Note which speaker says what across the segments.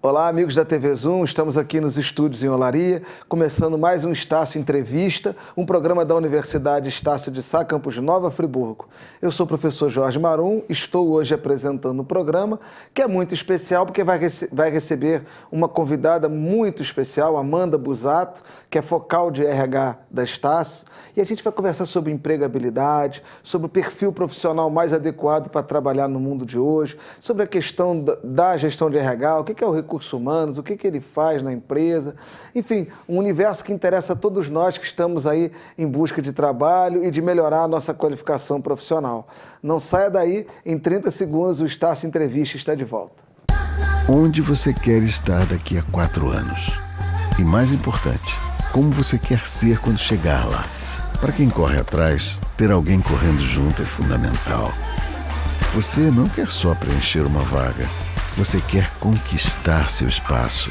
Speaker 1: Olá, amigos da TV Zoom, estamos aqui nos estúdios em Olaria, começando mais um Estácio Entrevista, um programa da Universidade Estácio de Sá, campus Nova Friburgo. Eu sou o professor Jorge Marum, estou hoje apresentando um programa que é muito especial porque vai receber uma convidada muito especial, Amanda Busato, que é focal de RH da Estácio, e a gente vai conversar sobre empregabilidade, sobre o perfil profissional mais adequado para trabalhar no mundo de hoje, sobre a questão da gestão de RH, o que é o recursos humanos, o que ele faz na empresa, enfim, um universo que interessa a todos nós que estamos aí em busca de trabalho e de melhorar a nossa qualificação profissional. Não saia daí, em 30 segundos o Estácio Entrevista está de volta.
Speaker 2: Onde você quer estar daqui a 4 anos? E mais importante, como você quer ser quando chegar lá? Para quem corre atrás, ter alguém correndo junto é fundamental. Você não quer só preencher uma vaga, você quer conquistar seu espaço.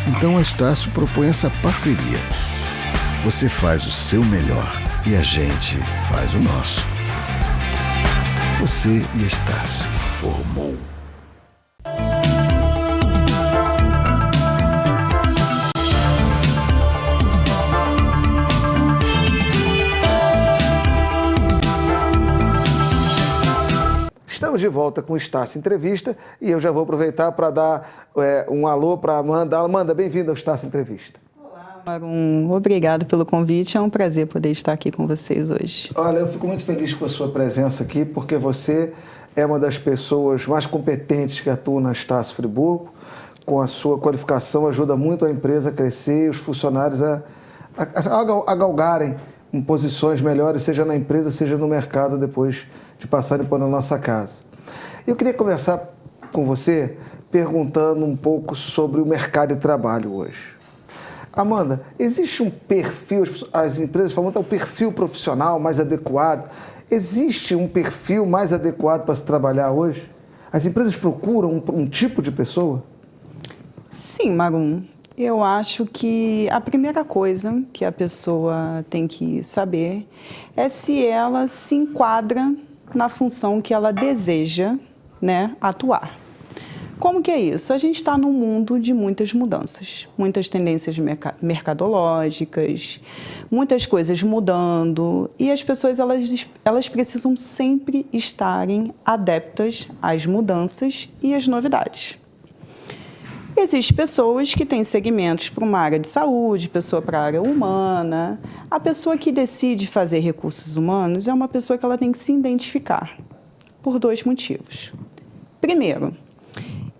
Speaker 2: Então a Estácio propõe essa parceria. Você faz o seu melhor e a gente faz o nosso. Você e a Estácio formou.
Speaker 1: Estamos de volta com o Estácio Entrevista e eu já vou aproveitar para dar um alô para a Amanda. Amanda, bem-vinda ao Estácio Entrevista.
Speaker 3: Olá, Marum. Obrigado pelo convite. É um prazer poder estar aqui com vocês hoje.
Speaker 1: Olha, eu fico muito feliz com a sua presença aqui, porque você é uma das pessoas mais competentes que atuam na Estácio Friburgo. Com a sua qualificação, ajuda muito a empresa a crescer e os funcionários a galgarem em posições melhores, seja na empresa, seja no mercado, depois de passarem por nossa casa. Eu queria conversar com você perguntando um pouco sobre o mercado de trabalho hoje. Amanda, existe um perfil, as empresas falam que é o perfil profissional mais adequado. Existe um perfil mais adequado para se trabalhar hoje? As empresas procuram um tipo de pessoa?
Speaker 3: Sim, Marum. Eu acho que a primeira coisa que a pessoa tem que saber é se ela se enquadra na função que ela deseja, atuar. Como que é isso? A gente está num mundo de muitas mudanças, muitas tendências mercadológicas, muitas coisas mudando e as pessoas elas precisam sempre estarem adeptas às mudanças e às novidades. Existem pessoas que têm segmentos para uma área de saúde, pessoa para a área humana. A pessoa que decide fazer recursos humanos é uma pessoa que ela tem que se identificar por 2 motivos. Primeiro,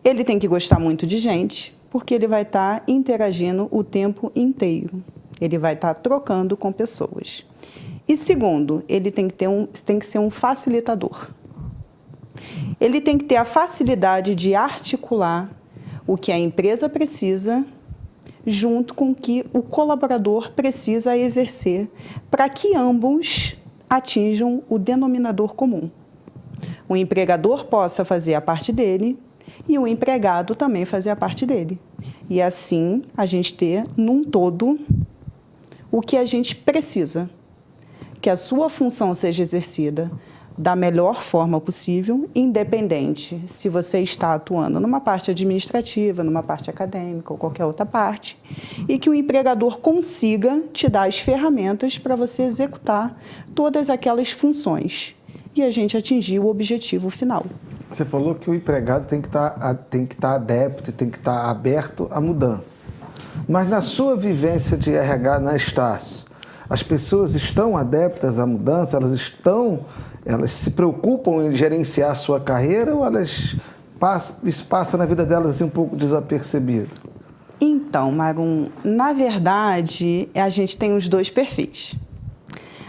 Speaker 3: ele tem que gostar muito de gente, porque ele vai estar interagindo o tempo inteiro. Ele vai estar trocando com pessoas. E segundo, ele tem que ser um facilitador. Ele tem que ter a facilidade de articular o que a empresa precisa, junto com o que o colaborador precisa exercer, para que ambos atinjam o denominador comum. O empregador possa fazer a parte dele e o empregado também fazer a parte dele. E assim a gente ter, num todo, o que a gente precisa. Que a sua função seja exercida da melhor forma possível, independente se você está atuando numa parte administrativa, numa parte acadêmica ou qualquer outra parte, e que o empregador consiga te dar as ferramentas para você executar todas aquelas funções e a gente atingir o objetivo final.
Speaker 1: Você falou que o empregado tem que estar adepto, tem que estar aberto à mudança. Mas na sua vivência de RH na Estácio, as pessoas estão adeptas à mudança? Elas se preocupam em gerenciar a sua carreira ou isso passa na vida delas assim um pouco desapercebido?
Speaker 3: Então, Marum, na verdade, a gente tem os 2 perfis.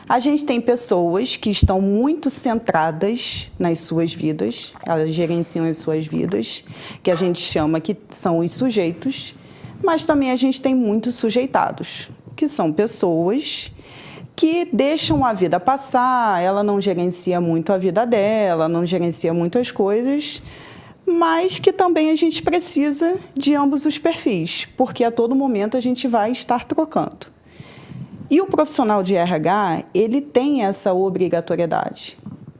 Speaker 3: A gente tem pessoas que estão muito centradas nas suas vidas, elas gerenciam as suas vidas, que a gente chama que são os sujeitos, mas também a gente tem muitos sujeitados, que são pessoas que deixam a vida passar, ela não gerencia muito a vida dela, não gerencia muito as coisas, mas que também a gente precisa de ambos os perfis, porque a todo momento a gente vai estar trocando. E o profissional de RH, ele tem essa obrigatoriedade.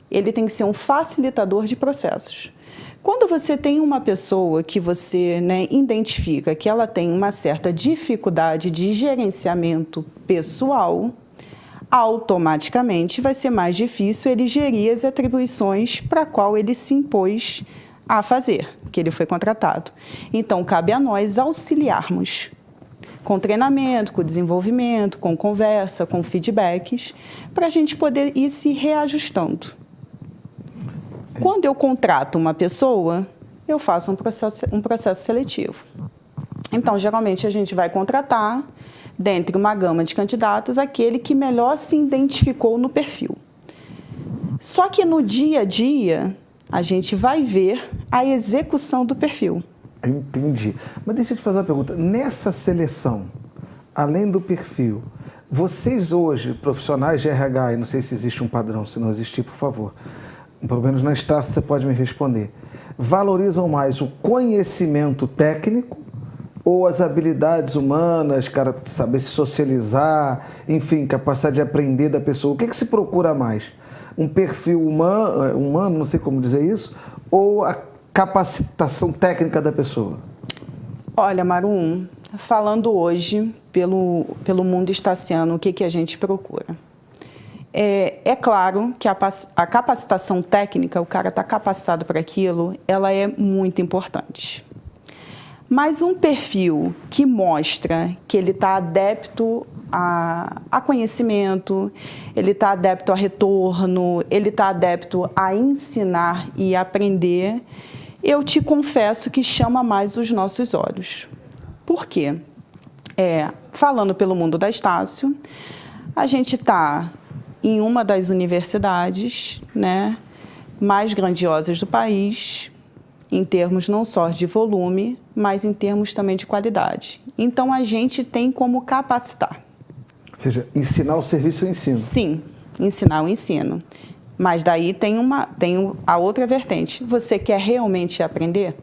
Speaker 3: Ele tem que ser um facilitador de processos. Quando você tem uma pessoa que você, né, identifica que ela tem uma certa dificuldade de gerenciamento pessoal, automaticamente vai ser mais difícil ele gerir as atribuições para a qual ele se impôs a fazer, que ele foi contratado. Então, cabe a nós auxiliarmos com treinamento, com desenvolvimento, com conversa, com feedbacks, para a gente poder ir se reajustando. Quando eu contrato uma pessoa, eu faço um processo seletivo. Então, geralmente, a gente vai contratar, dentre uma gama de candidatos, aquele que melhor se identificou no perfil. Só que no dia a dia, a gente vai ver a execução do perfil.
Speaker 1: Entendi. Mas deixa eu te fazer uma pergunta. Nessa seleção, além do perfil, vocês hoje, profissionais de RH, e não sei se existe um padrão, se não existir, por favor, pelo menos na Estácio você pode me responder, valorizam mais o conhecimento técnico ou as habilidades humanas, cara, saber se socializar, enfim, capacidade de aprender da pessoa? O que se procura mais? Um perfil humano, não sei como dizer isso, ou a capacitação técnica da pessoa?
Speaker 3: Olha, Marum, falando hoje pelo mundo estaciano, o que a gente procura? É claro que a capacitação técnica, o cara está capacitado para aquilo, ela é muito importante. Mas um perfil que mostra que ele está adepto a conhecimento, ele está adepto a retorno, ele está adepto a ensinar e aprender, eu te confesso que chama mais os nossos olhos. Por quê? Falando pelo mundo da Estácio, a gente está em uma das universidades, né, mais grandiosas do país, em termos não só de volume, mas em termos também de qualidade. Então, a gente tem como capacitar.
Speaker 1: Ou seja, ensinar o serviço e o ensino.
Speaker 3: Sim, ensinar o ensino. Mas daí tem a outra vertente. Você quer realmente aprender?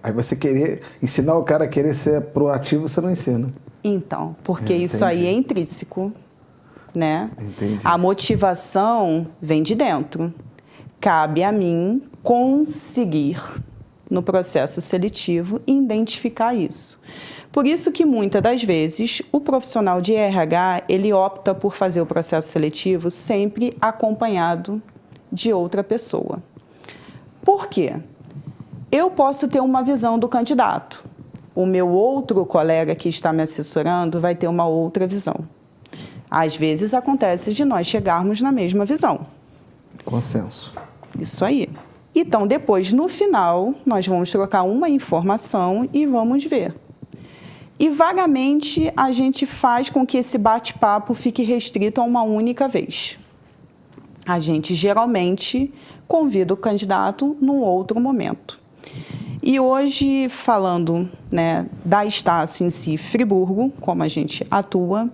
Speaker 1: Aí você querer ensinar o cara a querer ser proativo, você não ensina.
Speaker 3: Então, porque isso aí é intrínseco, né?
Speaker 1: Entendi.
Speaker 3: A motivação vem de dentro. Cabe a mim conseguir, no processo seletivo, identificar isso. Por isso que, muitas das vezes, o profissional de RH, ele opta por fazer o processo seletivo sempre acompanhado de outra pessoa. Por quê? Eu posso ter uma visão do candidato. O meu outro colega que está me assessorando vai ter uma outra visão. Às vezes, acontece de nós chegarmos na mesma visão.
Speaker 1: Consenso.
Speaker 3: Isso aí. Então, depois, no final, nós vamos trocar uma informação e vamos ver. E, vagamente, a gente faz com que esse bate-papo fique restrito a uma única vez. A gente, geralmente, convida o candidato num outro momento. E hoje, falando, né, da Estácio em si, Friburgo, como a gente atua,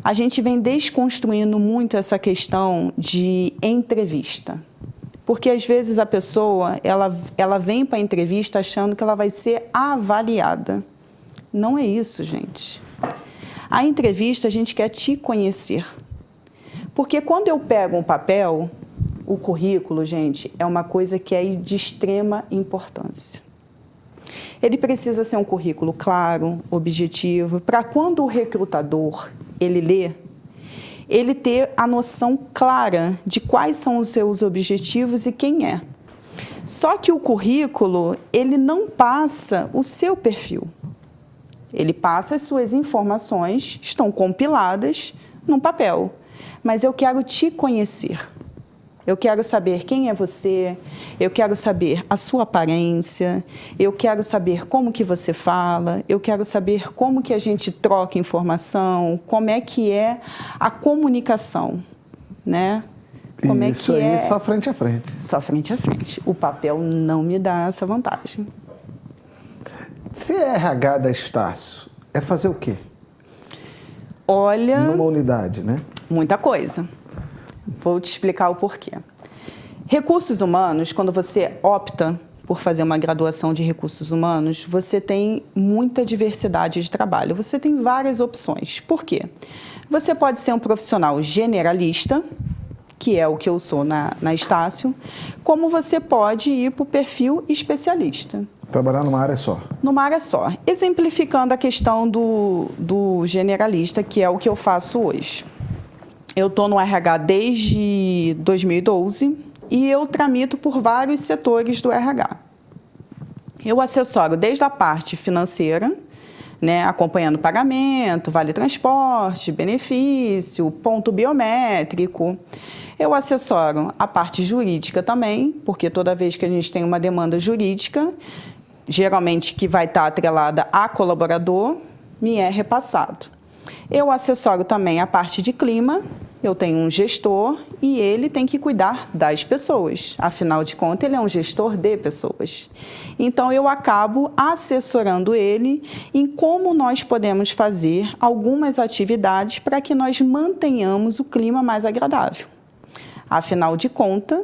Speaker 3: a gente vem desconstruindo muito essa questão de entrevista. Porque, às vezes, a pessoa ela vem para a entrevista achando que ela vai ser avaliada. Não é isso, gente. A entrevista, a gente quer te conhecer. Porque quando eu pego um papel, o currículo, gente, é uma coisa que é de extrema importância. Ele precisa ser um currículo claro, objetivo, para quando o recrutador ele lê, ele ter a noção clara de quais são os seus objetivos e quem é. Só que o currículo, ele não passa o seu perfil. Ele passa as suas informações, estão compiladas num papel. Mas eu quero te conhecer. Eu quero saber quem é você, eu quero saber a sua aparência, eu quero saber como que você fala, eu quero saber como que a gente troca informação, como é que é a comunicação, né? Como
Speaker 1: isso
Speaker 3: é que
Speaker 1: aí, só frente a frente.
Speaker 3: Só frente a frente. O papel não me dá essa vantagem.
Speaker 1: Ser RH da Estácio é fazer o quê?
Speaker 3: Olha...
Speaker 1: Numa unidade, né?
Speaker 3: Muita coisa. Vou te explicar o porquê. Recursos humanos, quando você opta por fazer uma graduação de recursos humanos, você tem muita diversidade de trabalho. Você tem várias opções. Por quê? Você pode ser um profissional generalista, que é o que eu sou na Estácio, como você pode ir para o perfil especialista.
Speaker 1: Trabalhar numa área só.
Speaker 3: Numa área só. Exemplificando a questão do generalista, que é o que eu faço hoje. Eu estou no RH desde 2012 e eu tramito por vários setores do RH. Eu assessoro desde a parte financeira, né, acompanhando pagamento, vale transporte, benefício, ponto biométrico. Eu assessoro a parte jurídica também, porque toda vez que a gente tem uma demanda jurídica, geralmente que vai estar atrelada a colaborador, me é repassado. Eu assessoro também a parte de clima, eu tenho um gestor e ele tem que cuidar das pessoas. Afinal de contas, ele é um gestor de pessoas. Então, eu acabo assessorando ele em como nós podemos fazer algumas atividades para que nós mantenhamos o clima mais agradável. Afinal de contas,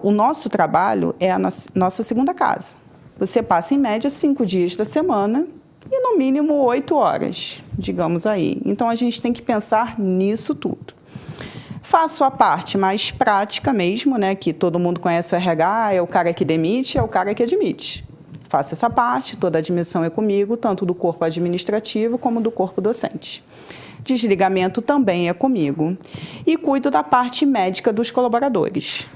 Speaker 3: o nosso trabalho é a nossa segunda casa. Você passa, em média, 5 dias da semana e, no mínimo, 8 horas, digamos aí. Então, a gente tem que pensar nisso tudo. Faço a parte mais prática mesmo, né, que todo mundo conhece o RH, é o cara que demite, é o cara que admite. Faço essa parte, toda a admissão é comigo, tanto do corpo administrativo como do corpo docente. Desligamento também é comigo. E cuido da parte médica dos colaboradores,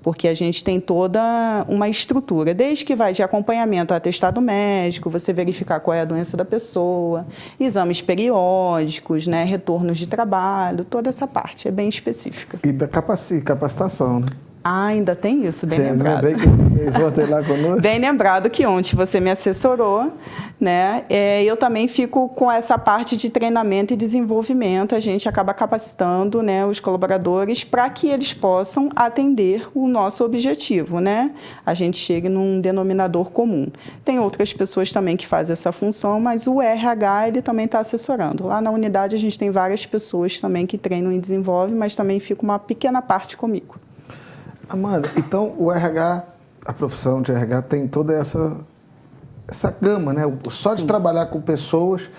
Speaker 3: porque a gente tem toda uma estrutura, desde que vai de acompanhamento a atestado médico, você verificar qual é a doença da pessoa, exames periódicos, né, retornos de trabalho, toda essa parte é bem específica.
Speaker 1: E da capacitação, né?
Speaker 3: Ah, ainda tem isso, bem lembrado.
Speaker 1: Lembrei que você fez ontem lá conosco?
Speaker 3: Bem lembrado que ontem você me assessorou, né? Eu também fico com essa parte de treinamento e desenvolvimento, a gente acaba capacitando, né, os colaboradores para que eles possam atender o nosso objetivo, né? A gente chegue num denominador comum. Tem outras pessoas também que fazem essa função, mas o RH ele também está assessorando. Lá na unidade a gente tem várias pessoas também que treinam e desenvolvem, mas também fica uma pequena parte comigo.
Speaker 1: Amanda, então o RH, a profissão de RH tem toda essa gama, né? Só de trabalhar com pessoas,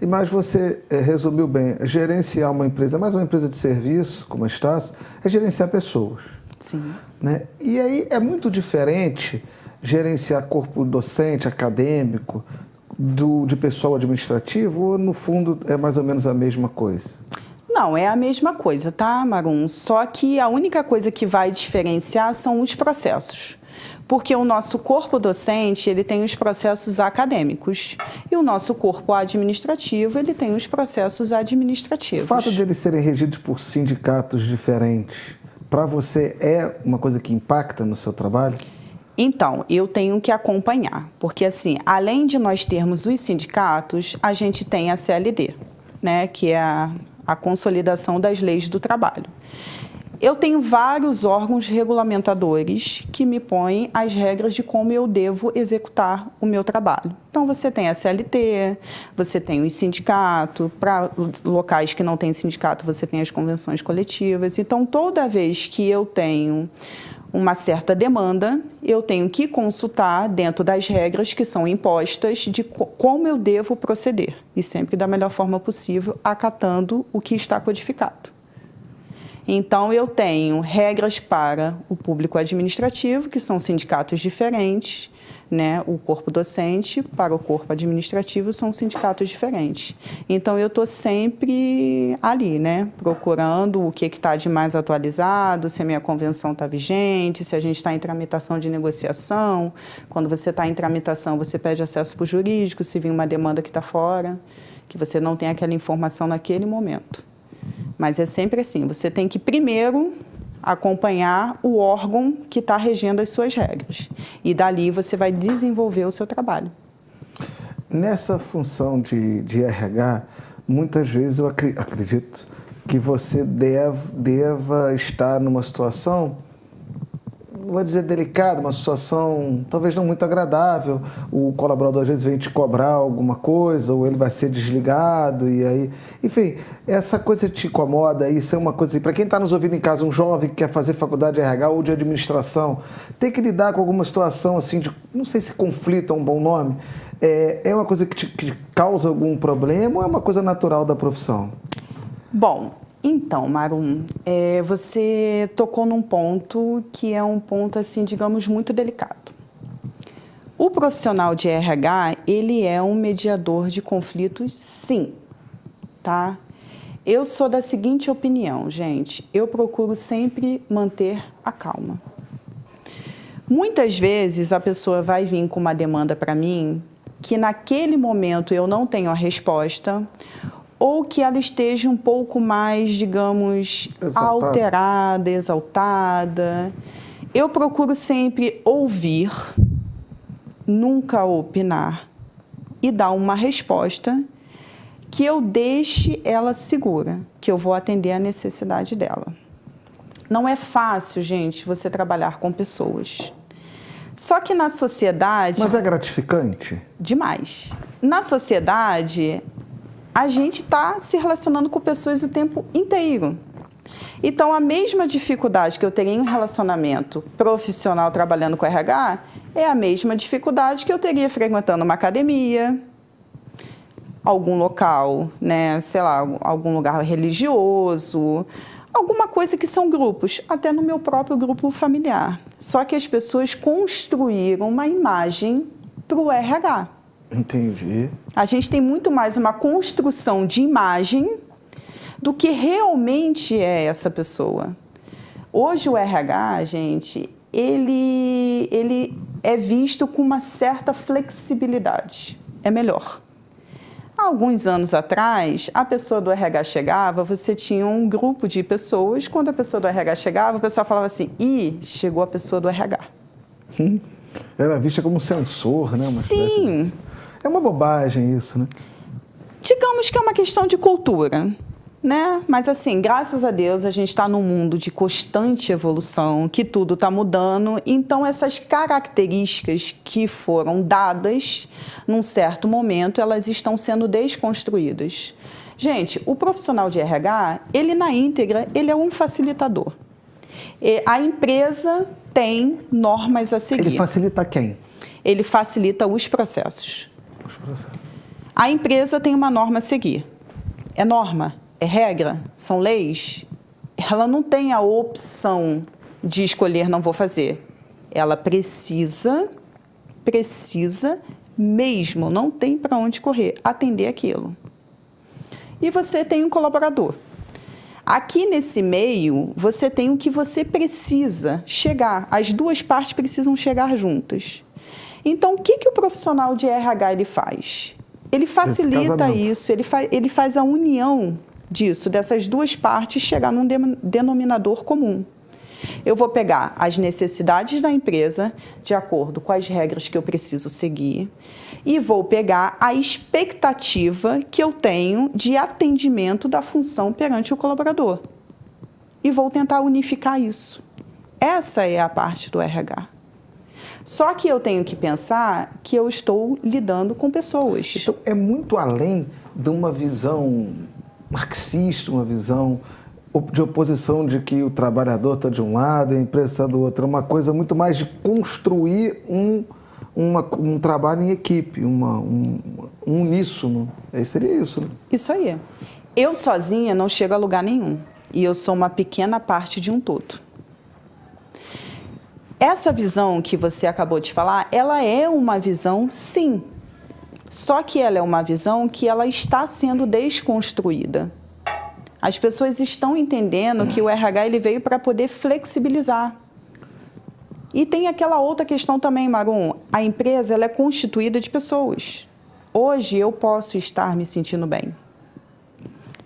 Speaker 1: mas você resumiu bem, gerenciar uma empresa, mais uma empresa de serviço, como a Estácio, é gerenciar pessoas.
Speaker 3: Sim.
Speaker 1: Né? E aí é muito diferente gerenciar corpo docente, acadêmico, de pessoal administrativo, ou no fundo é mais ou menos a mesma coisa?
Speaker 3: Não, é a mesma coisa, tá, Marum? Só que a única coisa que vai diferenciar são os processos. Porque o nosso corpo docente, ele tem os processos acadêmicos e o nosso corpo administrativo, ele tem os processos administrativos.
Speaker 1: O fato de eles serem regidos por sindicatos diferentes, para você é uma coisa que impacta no seu trabalho?
Speaker 3: Então, eu tenho que acompanhar, porque assim, além de nós termos os sindicatos, a gente tem a CLT, né, que é a consolidação das leis do trabalho. Eu tenho vários órgãos regulamentadores que me põem as regras de como eu devo executar o meu trabalho. Então, você tem a CLT, você tem o sindicato, para locais que não tem sindicato, você tem as convenções coletivas. Então, toda vez que eu tenho uma certa demanda, eu tenho que consultar dentro das regras que são impostas de como eu devo proceder, e sempre da melhor forma possível, acatando o que está codificado. Então, eu tenho regras para o público administrativo, que são sindicatos diferentes, né? O corpo docente para o corpo administrativo são sindicatos diferentes. Então, eu estou sempre ali, né? Procurando o que está de mais atualizado, se a minha convenção está vigente, se a gente está em tramitação de negociação. Quando você está em tramitação, você pede acesso para o jurídico, se vir uma demanda que está fora, que você não tem aquela informação naquele momento. Mas é sempre assim, você tem que primeiro acompanhar o órgão que está regendo as suas regras. E dali você vai desenvolver o seu trabalho.
Speaker 1: Nessa função de RH, muitas vezes eu acredito que você deva estar numa situação, não vou dizer delicada, uma situação talvez não muito agradável. O colaborador às vezes vem te cobrar alguma coisa, ou ele vai ser desligado, e aí... Enfim, essa coisa te incomoda, isso é uma coisa... Para quem está nos ouvindo em casa, um jovem que quer fazer faculdade de RH ou de administração, tem que lidar com alguma situação assim de... Não sei se conflito é um bom nome. É uma coisa que te causa algum problema ou é uma coisa natural da profissão?
Speaker 3: Bom, Então, Marum, você tocou num ponto que é um ponto, assim, digamos, muito delicado. O profissional de RH, ele é um mediador de conflitos, sim, tá? Eu sou da seguinte opinião, gente, eu procuro sempre manter a calma. Muitas vezes a pessoa vai vir com uma demanda para mim que naquele momento eu não tenho a resposta, ou que ela esteja um pouco mais, digamos, alterada, exaltada. Eu procuro sempre ouvir, nunca opinar, e dar uma resposta que eu deixe ela segura, que eu vou atender a necessidade dela. Não é fácil, gente, você trabalhar com pessoas. Só que na sociedade...
Speaker 1: Mas é gratificante?
Speaker 3: Demais. Na sociedade, a gente está se relacionando com pessoas o tempo inteiro. Então, a mesma dificuldade que eu teria em um relacionamento profissional trabalhando com RH é a mesma dificuldade que eu teria frequentando uma academia, algum local, né, sei lá, algum lugar religioso, alguma coisa que são grupos, até no meu próprio grupo familiar. Só que as pessoas construíram uma imagem para o RH.
Speaker 1: Entendi.
Speaker 3: A gente tem muito mais uma construção de imagem do que realmente é essa pessoa. Hoje o RH, gente, ele é visto com uma certa flexibilidade. É melhor. Há alguns anos atrás, a pessoa do RH chegava, você tinha um grupo de pessoas, quando a pessoa do RH chegava, o pessoal falava assim, chegou a pessoa do RH.
Speaker 1: Era vista como um censor, né?
Speaker 3: Sim.
Speaker 1: É uma bobagem isso, né?
Speaker 3: Digamos que é uma questão de cultura, né? Mas assim, graças a Deus, a gente está num mundo de constante evolução, que tudo está mudando, então essas características que foram dadas num certo momento, elas estão sendo desconstruídas. Gente, o profissional de RH, ele na íntegra, ele é um facilitador. A empresa tem normas a seguir.
Speaker 1: Ele facilita quem?
Speaker 3: Ele facilita os processos.
Speaker 1: Os processos.
Speaker 3: A empresa tem uma norma a seguir. É norma? É regra? São leis? Ela não tem a opção de escolher não vou fazer. Ela precisa mesmo, não tem para onde correr, atender aquilo. E você tem um colaborador. Aqui nesse meio, você tem o que você precisa chegar. As duas partes precisam chegar juntas. Então, o que o profissional de RH ele faz? Ele facilita isso, ele faz a união disso, dessas duas partes, chegar num denominador comum. Eu vou pegar as necessidades da empresa, de acordo com as regras que eu preciso seguir, e vou pegar a expectativa que eu tenho de atendimento da função perante o colaborador. E vou tentar unificar isso. Essa é a parte do RH. Só que eu tenho que pensar que eu estou lidando com pessoas.
Speaker 1: Então, é muito além de uma visão marxista, uma visão de oposição de que o trabalhador está de um lado e a empresa está do outro. É uma coisa muito mais de construir um trabalho em equipe, um uníssono. Seria isso, né?
Speaker 3: Isso aí. Eu sozinha não chego a lugar nenhum. E eu sou uma pequena parte de um todo. Essa visão que você acabou de falar, ela é uma visão, sim. Só que ela é uma visão que ela está sendo desconstruída. As pessoas estão entendendo que o RH ele veio para poder flexibilizar. E tem aquela outra questão também, Marum. A empresa ela é constituída de pessoas. Hoje eu posso estar me sentindo bem.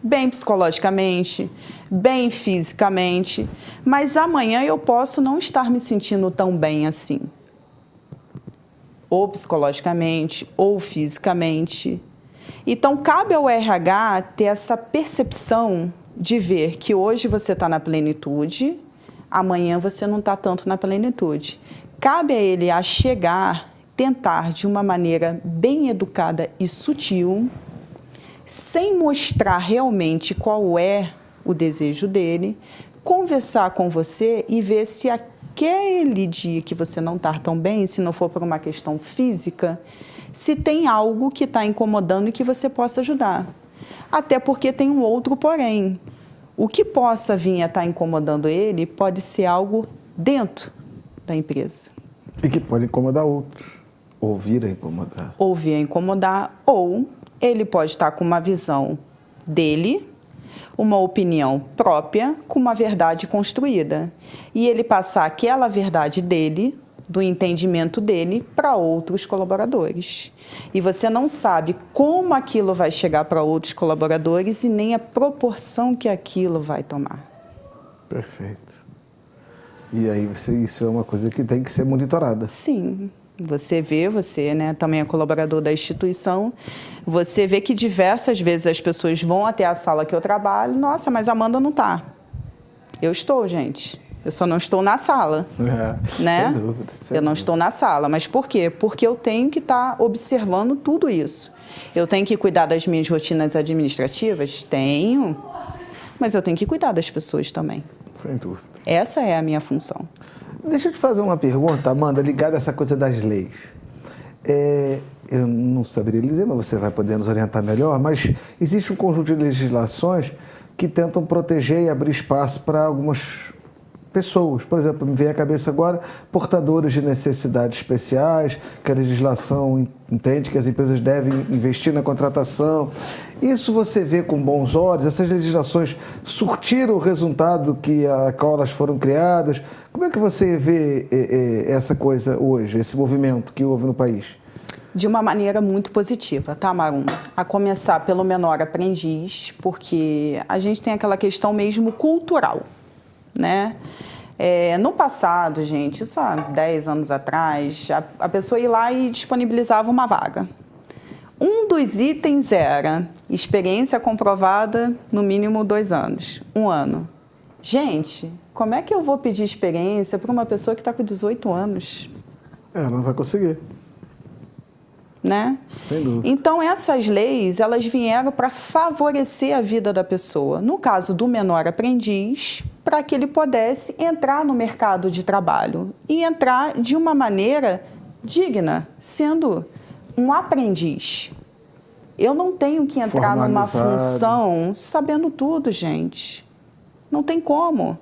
Speaker 3: Bem psicologicamente, bem fisicamente, mas amanhã eu posso não estar me sentindo tão bem assim. Ou psicologicamente, ou fisicamente. Então, cabe ao RH ter essa percepção de ver que hoje você está na plenitude, amanhã você não está tanto na plenitude. Cabe a ele a chegar, tentar de uma maneira bem educada e sutil, sem mostrar realmente qual é o desejo dele, conversar com você e ver se aquele dia que você não está tão bem, se não for por uma questão física, se tem algo que está incomodando e que você possa ajudar. Até porque tem um outro porém. O que possa vir a estar incomodando ele pode ser algo dentro da empresa.
Speaker 1: E que pode incomodar outros, ou vir a incomodar.
Speaker 3: Ou vir a incomodar, ou ele pode estar com uma visão dele, uma opinião própria, com uma verdade construída. E ele passar aquela verdade dele, do entendimento dele, para outros colaboradores. E você não sabe como aquilo vai chegar para outros colaboradores e nem a proporção que aquilo vai tomar.
Speaker 1: Perfeito. E aí isso é uma coisa que tem que ser monitorada.
Speaker 3: Sim. Você, né, também é colaborador da instituição, você vê que diversas vezes as pessoas vão até a sala que eu trabalho, nossa, mas a Amanda não está. Eu estou, gente. Eu só não estou na sala, né?
Speaker 1: Sem dúvida.
Speaker 3: Eu não estou na sala. Mas por quê? Porque eu tenho que estar observando tudo isso. Eu tenho que cuidar das minhas rotinas administrativas? Tenho. Mas eu tenho que cuidar das pessoas também.
Speaker 1: Sem dúvida.
Speaker 3: Essa é a minha função.
Speaker 1: Deixa eu te fazer uma pergunta, Amanda, ligada a essa coisa das leis. Eu não saberia lhe dizer, mas você vai poder nos orientar melhor, mas existe um conjunto de legislações que tentam proteger e abrir espaço para algumas pessoas. Por exemplo, me vem à cabeça agora portadores de necessidades especiais, que a legislação entende que as empresas devem investir na contratação. Isso você vê com bons olhos? Essas legislações surtiram o resultado a qual elas foram criadas? Como é que você vê essa coisa hoje, esse movimento que houve no país?
Speaker 3: De uma maneira muito positiva, tá, Marum? A começar pelo menor aprendiz, porque a gente tem aquela questão mesmo cultural, né? No passado, gente, isso há 10 anos atrás, a pessoa ia lá e disponibilizava uma vaga. Um dos itens era experiência comprovada no mínimo 2 anos, 1 ano. Gente, como é que eu vou pedir experiência para uma pessoa que está com 18 anos?
Speaker 1: Ela não vai conseguir.
Speaker 3: Né?
Speaker 1: Sem dúvida.
Speaker 3: Então, essas leis, elas vieram para favorecer a vida da pessoa. No caso do menor aprendiz, para que ele pudesse entrar no mercado de trabalho e entrar de uma maneira digna, sendo um aprendiz. Eu não tenho que entrar numa função sabendo tudo, gente. Não tem como.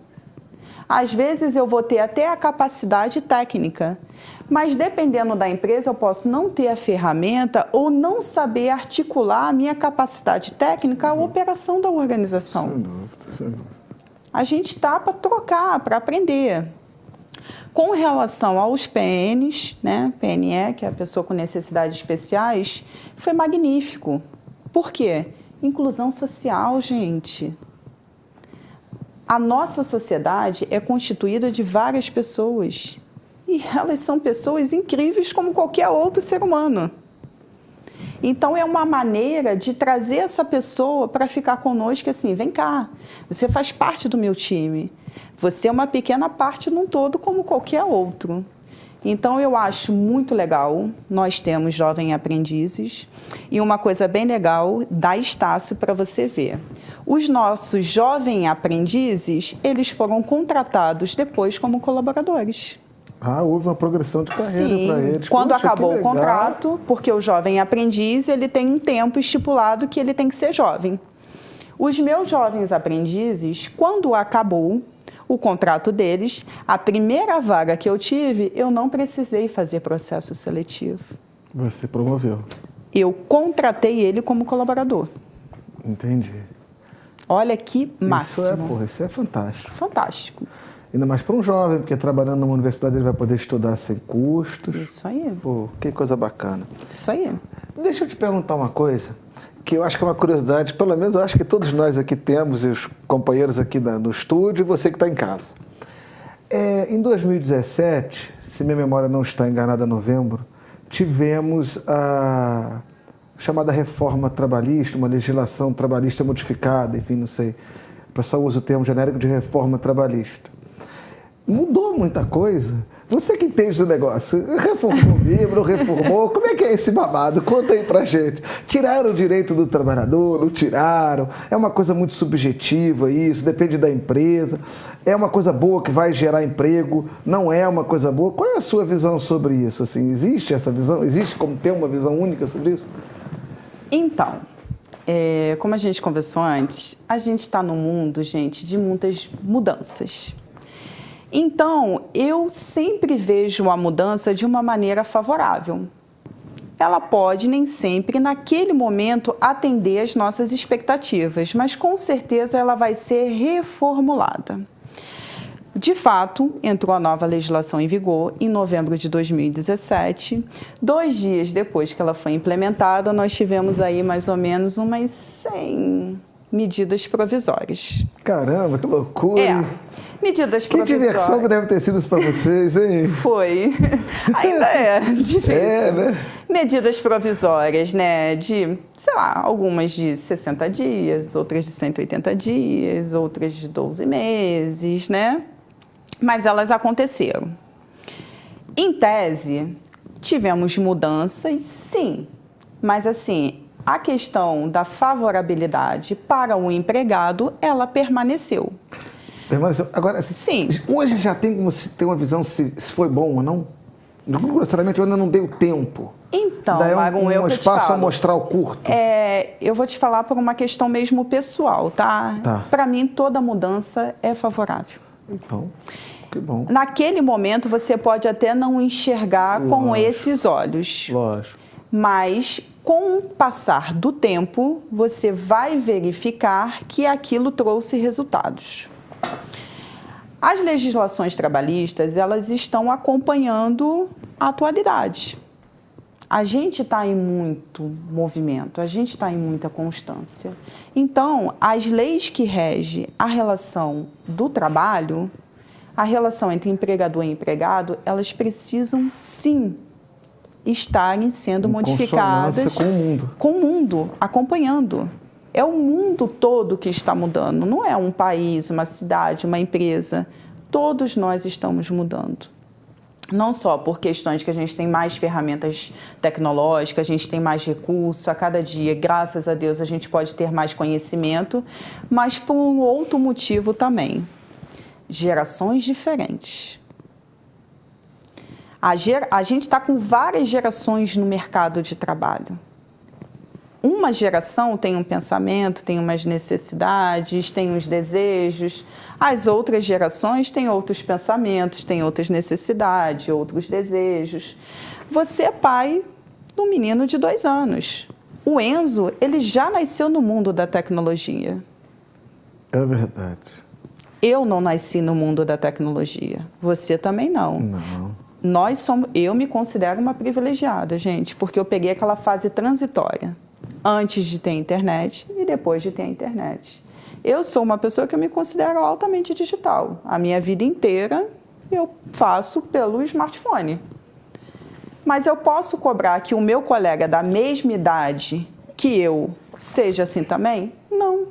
Speaker 3: Às vezes eu vou ter até a capacidade técnica, mas dependendo da empresa eu posso não ter a ferramenta ou não saber articular a minha capacidade técnica à operação da organização.
Speaker 1: Sem dúvida, sem dúvida.
Speaker 3: A gente está para trocar, para aprender. Com relação aos PNs, né, PNE, que é a pessoa com necessidades especiais, foi magnífico. Por quê? Inclusão social, gente. A nossa sociedade é constituída de várias pessoas. E elas são pessoas incríveis como qualquer outro ser humano. Então, é uma maneira de trazer essa pessoa para ficar conosco assim, vem cá, você faz parte do meu time. Você é uma pequena parte num todo como qualquer outro. Então, eu acho muito legal, nós temos jovens aprendizes, e uma coisa bem legal da Estácio para você ver. Os nossos jovens aprendizes, eles foram contratados depois como colaboradores.
Speaker 1: Houve uma progressão de carreira para eles.
Speaker 3: Quando acabou o contrato, porque o jovem aprendiz, ele tem um tempo estipulado que ele tem que ser jovem. Os meus jovens aprendizes, quando acabou o contrato deles, a primeira vaga que eu tive, eu não precisei fazer processo seletivo.
Speaker 1: Você promoveu.
Speaker 3: Eu contratei ele como colaborador.
Speaker 1: Entendi.
Speaker 3: Olha que máximo.
Speaker 1: Isso é fantástico.
Speaker 3: Fantástico.
Speaker 1: Ainda mais para um jovem, porque trabalhando numa universidade ele vai poder estudar sem custos.
Speaker 3: Isso aí.
Speaker 1: Pô, que coisa bacana.
Speaker 3: Isso aí.
Speaker 1: Deixa eu te perguntar uma coisa, que eu acho que é uma curiosidade, pelo menos eu acho que todos nós aqui temos, e os companheiros aqui no estúdio, e você que está em casa. Em 2017, se minha memória não está enganada, novembro, tivemos a chamada reforma trabalhista, uma legislação trabalhista modificada, enfim, não sei. O pessoal usa o termo genérico de reforma trabalhista. Mudou muita coisa. Você que entende do negócio, reformou membro, reformou, como é que é esse babado? Conta aí pra gente. Tiraram o direito do trabalhador, não tiraram? É uma coisa muito subjetiva isso, depende da empresa. É uma coisa boa que vai gerar emprego, não é uma coisa boa? Qual é a sua visão sobre isso? Assim, existe essa visão? Existe como ter uma visão única sobre isso?
Speaker 3: Então, como a gente conversou antes, a gente está num mundo, gente, de muitas mudanças. Então, eu sempre vejo a mudança de uma maneira favorável. Ela pode, nem sempre, naquele momento, atender às nossas expectativas, mas com certeza ela vai ser reformulada. De fato, entrou a nova legislação em vigor em novembro de 2017. 2 dias depois que ela foi implementada, nós tivemos aí mais ou menos umas 100 medidas provisórias.
Speaker 1: Caramba, que loucura!
Speaker 3: Medidas provisórias.
Speaker 1: Que diversão que deve ter sido isso para vocês, hein?
Speaker 3: Foi. Ainda é difícil.
Speaker 1: Né?
Speaker 3: Medidas provisórias, né? De, sei lá, algumas de 60 dias, outras de 180 dias, outras de 12 meses, né? Mas elas aconteceram. Em tese, tivemos mudanças, sim. Mas, assim, a questão da favorabilidade para o empregado, ela permaneceu.
Speaker 1: Permaneceu. Agora,
Speaker 3: sim.
Speaker 1: Hoje já tem como se ter uma visão se foi bom ou não? Necessariamente eu ainda não dei o tempo.
Speaker 3: Então,
Speaker 1: Marum, um espaço amostral curto.
Speaker 3: Eu vou te falar por uma questão mesmo pessoal, tá? Para mim, toda mudança é favorável.
Speaker 1: Então, que bom.
Speaker 3: Naquele momento, você pode até não enxergar com esses olhos.
Speaker 1: Lógico.
Speaker 3: Mas, com o passar do tempo, você vai verificar que aquilo trouxe resultados. As legislações trabalhistas, elas estão acompanhando a atualidade. A gente está em muito movimento, a gente está em muita constância. Então, as leis que regem a relação do trabalho, a relação entre empregador e empregado, elas precisam, sim, estarem sendo modificadas
Speaker 1: com o mundo.
Speaker 3: Com o mundo, acompanhando. É o mundo todo que está mudando, não é um país, uma cidade, uma empresa. Todos nós estamos mudando. Não só por questões que a gente tem mais ferramentas tecnológicas, a gente tem mais recursos, a cada dia, graças a Deus, a gente pode ter mais conhecimento, mas por um outro motivo também. Gerações diferentes. A gente está com várias gerações no mercado de trabalho. Uma geração tem um pensamento, tem umas necessidades, tem uns desejos. As outras gerações têm outros pensamentos, têm outras necessidades, outros desejos. Você é pai de um menino de 2 anos. O Enzo, ele já nasceu no mundo da tecnologia.
Speaker 1: É verdade.
Speaker 3: Eu não nasci no mundo da tecnologia. Você também não.
Speaker 1: Não.
Speaker 3: Eu me considero uma privilegiada, gente, porque eu peguei aquela fase transitória. Antes de ter internet e depois de ter a internet. Eu sou uma pessoa que eu me considero altamente digital. A minha vida inteira eu faço pelo smartphone. Mas eu posso cobrar que o meu colega da mesma idade que eu seja assim também? Não.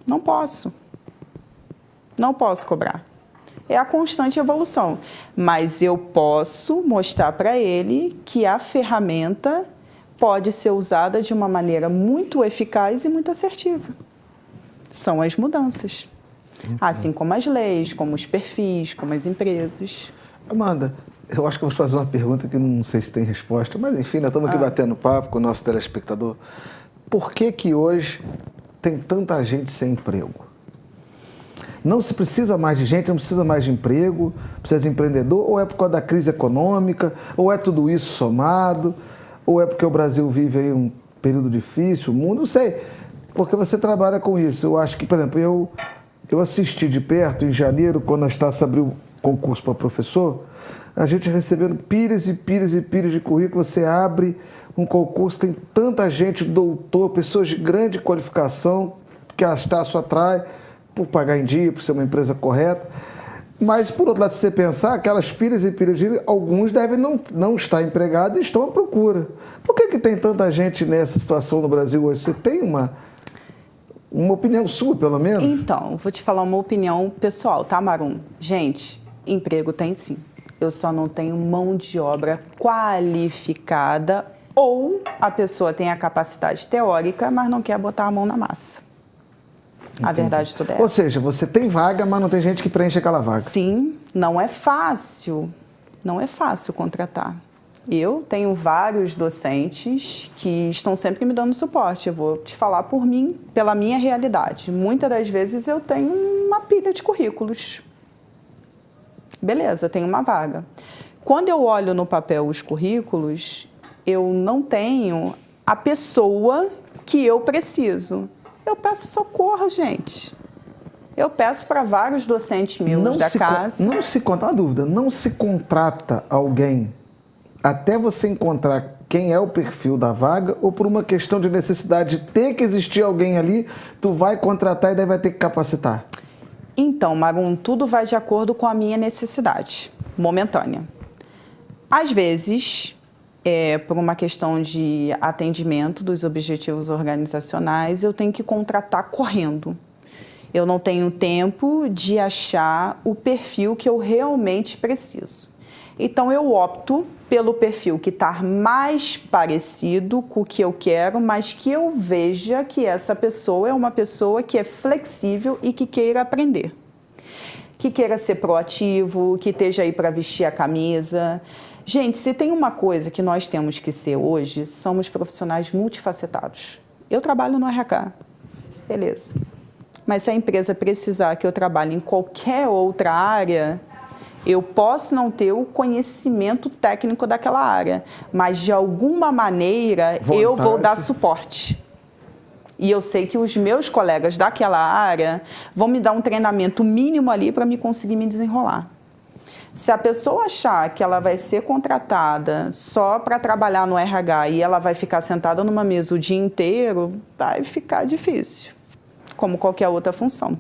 Speaker 3: Não posso. Não posso cobrar. É a constante evolução. Mas eu posso mostrar para ele que a ferramenta pode ser usada de uma maneira muito eficaz e muito assertiva. São as mudanças. Assim como as leis, como os perfis, como as empresas.
Speaker 1: Amanda, eu acho que eu vou fazer uma pergunta que não sei se tem resposta, mas enfim, nós estamos aqui batendo papo com o nosso telespectador. Por que hoje tem tanta gente sem emprego? Não se precisa mais de gente, não precisa mais de emprego, precisa de empreendedor, ou é por causa da crise econômica, ou é tudo isso somado? Ou é porque o Brasil vive aí um período difícil, o mundo, não sei. Porque você trabalha com isso. Eu acho que, por exemplo, eu assisti de perto, em janeiro, quando a Estácio abriu o concurso para professor, a gente recebendo pilhas e pilhas e pilhas de currículo. Você abre um concurso, tem tanta gente, doutor, pessoas de grande qualificação, que a Estácio atrai por pagar em dia, por ser uma empresa correta. Mas, por outro lado, se você pensar, aquelas pilhas e pilhas de alguns devem não estar empregados e estão à procura. Por que tem tanta gente nessa situação no Brasil hoje? Você tem uma opinião sua, pelo menos?
Speaker 3: Então, vou te falar uma opinião pessoal, tá, Marum? Gente, emprego tem sim. Eu só não tenho mão de obra qualificada ou a pessoa tem a capacidade teórica, mas não quer botar a mão na massa. Entendi. A verdade toda é essa.
Speaker 1: Ou seja, você tem vaga, mas não tem gente que preenche aquela vaga.
Speaker 3: Sim, não é fácil. Não é fácil contratar. Eu tenho vários docentes que estão sempre me dando suporte. Eu vou te falar por mim, pela minha realidade. Muitas das vezes eu tenho uma pilha de currículos. Beleza, tenho uma vaga. Quando eu olho no papel os currículos, eu não tenho a pessoa que eu preciso. Eu peço socorro, gente. Eu peço para vários docentes meus da casa.
Speaker 1: Não se conta, uma dúvida, não se contrata alguém até você encontrar quem é o perfil da vaga, ou por uma questão de necessidade de ter que existir alguém ali, tu vai contratar e daí vai ter que capacitar?
Speaker 3: Então, Marum, tudo vai de acordo com a minha necessidade momentânea. Às vezes, por uma questão de atendimento dos objetivos organizacionais, eu tenho que contratar correndo. Eu não tenho tempo de achar o perfil que eu realmente preciso. Então, eu opto pelo perfil que está mais parecido com o que eu quero, mas que eu veja que essa pessoa é uma pessoa que é flexível e que queira aprender. Que queira ser proativo, que esteja aí para vestir a camisa. Gente, se tem uma coisa que nós temos que ser hoje, somos profissionais multifacetados. Eu trabalho no RH, beleza. Mas se a empresa precisar que eu trabalhe em qualquer outra área, eu posso não ter o conhecimento técnico daquela área, mas de alguma maneira eu vou dar suporte. E eu sei que os meus colegas daquela área vão me dar um treinamento mínimo ali para me conseguir me desenrolar. Se a pessoa achar que ela vai ser contratada só para trabalhar no RH e ela vai ficar sentada numa mesa o dia inteiro, vai ficar difícil, como qualquer outra função.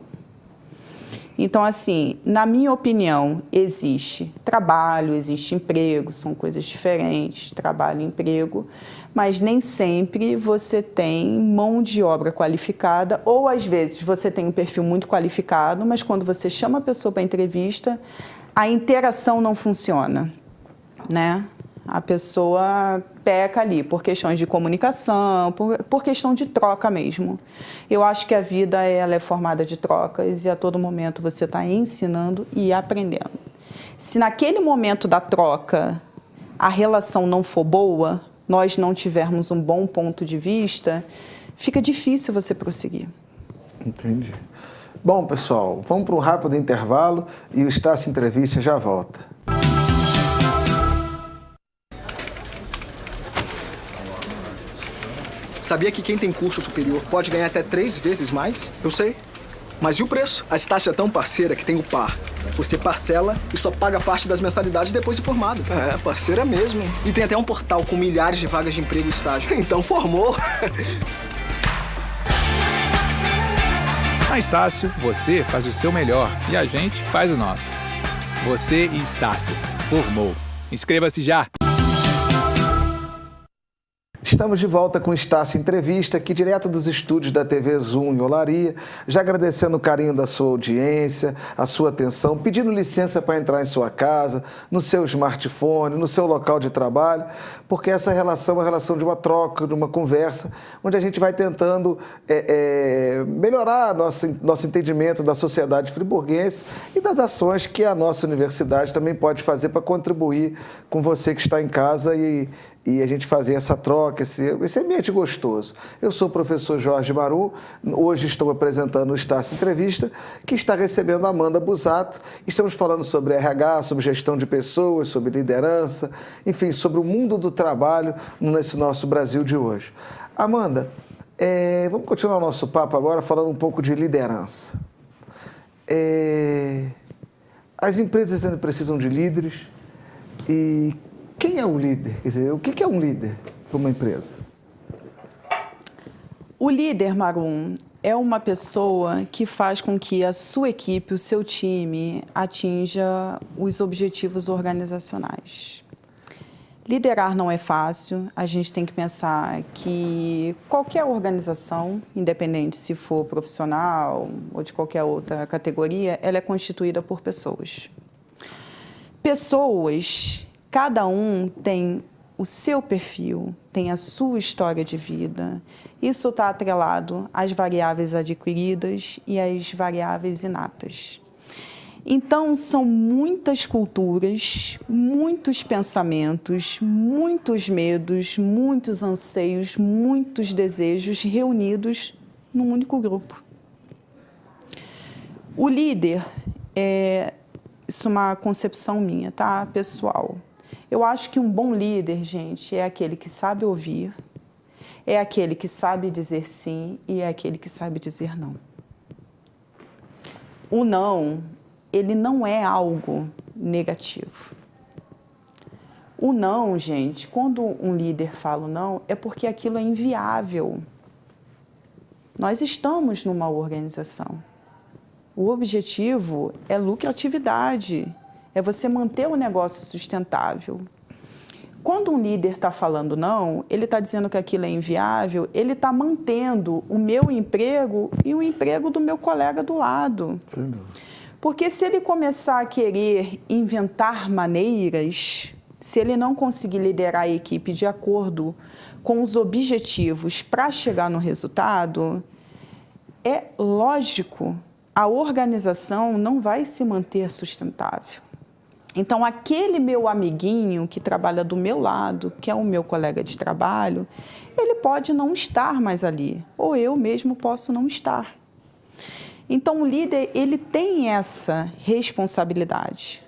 Speaker 3: Então, assim, na minha opinião, existe trabalho, existe emprego, são coisas diferentes, trabalho e emprego, mas nem sempre você tem mão de obra qualificada, ou às vezes você tem um perfil muito qualificado, mas quando você chama a pessoa para entrevista, a interação não funciona, né? A pessoa peca ali por questões de comunicação, por questão de troca mesmo. Eu acho que a vida ela é formada de trocas e a todo momento você está ensinando e aprendendo. Se naquele momento da troca a relação não for boa, nós não tivermos um bom ponto de vista, fica difícil você prosseguir.
Speaker 1: Entendi. Bom, pessoal, vamos para um rápido intervalo e o Estácio Entrevista já volta.
Speaker 4: Sabia que quem tem curso superior pode ganhar até 3 vezes mais? Eu sei. Mas e o preço? A Estácio é tão parceira que tem o PAR. Você parcela e só paga parte das mensalidades depois de formado.
Speaker 5: É, parceira mesmo.
Speaker 4: E tem até um portal com milhares de vagas de emprego e estágio.
Speaker 5: Então formou.
Speaker 6: Na Estácio, você faz o seu melhor e a gente faz o nosso. Você e Estácio. Formou. Inscreva-se já!
Speaker 1: Estamos de volta com o Estácio Entrevista, aqui direto dos estúdios da TV Zoom em Olaria, já agradecendo o carinho da sua audiência, a sua atenção, pedindo licença para entrar em sua casa, no seu smartphone, no seu local de trabalho, porque essa relação é uma relação de uma troca, de uma conversa, onde a gente vai tentando melhorar nosso entendimento da sociedade friburguense e das ações que a nossa universidade também pode fazer para contribuir com você que está em casa e a gente fazer essa troca, esse ambiente gostoso. Eu sou o professor Jorge Marum, hoje estou apresentando o Estácio Entrevista, que está recebendo a Amanda Busato. Estamos falando sobre RH, sobre gestão de pessoas, sobre liderança, enfim, sobre o mundo do trabalho nesse nosso Brasil de hoje. Amanda, vamos continuar o nosso papo agora falando um pouco de liderança. As empresas ainda precisam de líderes e quem é um líder? Quer dizer, o que é um líder para uma empresa?
Speaker 3: O líder, Marum, é uma pessoa que faz com que a sua equipe, o seu time, atinja os objetivos organizacionais. Liderar não é fácil, a gente tem que pensar que qualquer organização, independente se for profissional ou de qualquer outra categoria, ela é constituída por pessoas. Pessoas, cada um tem o seu perfil, tem a sua história de vida. Isso está atrelado às variáveis adquiridas e às variáveis inatas. Então, são muitas culturas, muitos pensamentos, muitos medos, muitos anseios, muitos desejos reunidos num único grupo. O líder, isso é uma concepção minha, tá, pessoal? Eu acho que um bom líder, gente, é aquele que sabe ouvir, é aquele que sabe dizer sim e é aquele que sabe dizer não. O não, ele não é algo negativo. O não, gente, quando um líder fala o não, é porque aquilo é inviável. Nós estamos numa organização. O objetivo é lucratividade, é você manter o negócio sustentável. Quando um líder está falando não, ele está dizendo que aquilo é inviável, ele está mantendo o meu emprego e o emprego do meu colega do lado.
Speaker 1: Sem dúvida.
Speaker 3: Porque se ele começar a querer inventar maneiras, se ele não conseguir liderar a equipe de acordo com os objetivos para chegar no resultado, é lógico, a organização não vai se manter sustentável. Então, aquele meu amiguinho que trabalha do meu lado, que é o meu colega de trabalho, ele pode não estar mais ali, ou eu mesmo posso não estar. Então, o líder, ele tem essa responsabilidade.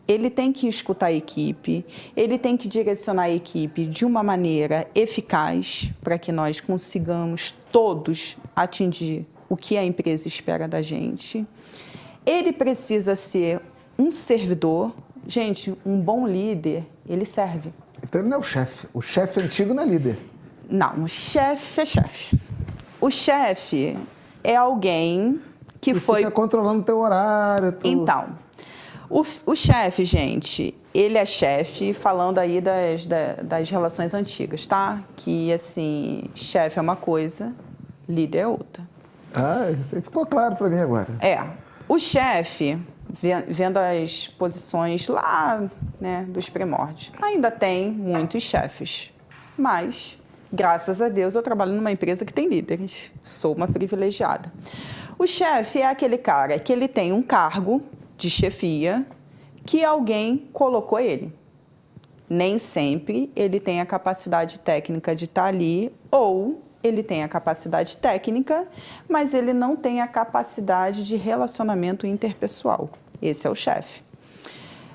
Speaker 3: Ele tem que escutar a equipe, ele tem que direcionar a equipe de uma maneira eficaz para que nós consigamos todos atingir o que a empresa espera da gente. Ele precisa ser um servidor. Gente, um bom líder, ele serve.
Speaker 1: Então ele não é o chefe. O chefe antigo não é líder.
Speaker 3: Não, o chefe é chefe. O chefe é alguém que foi...
Speaker 1: fica controlando o teu horário.
Speaker 3: Então, o chefe, gente, ele é chefe, falando aí das relações antigas, tá? Que, assim, chefe é uma coisa, líder é outra.
Speaker 1: Ah, isso aí ficou claro para mim agora.
Speaker 3: O chefe, vendo as posições lá, né, dos primórdios, ainda tem muitos chefes, mas, graças a Deus, eu trabalho numa empresa que tem líderes, sou uma privilegiada. O chefe é aquele cara que ele tem um cargo de chefia que alguém colocou ele. Nem sempre ele tem a capacidade técnica de estar ali, ou ele tem a capacidade técnica, mas ele não tem a capacidade de relacionamento interpessoal. Esse é o chefe.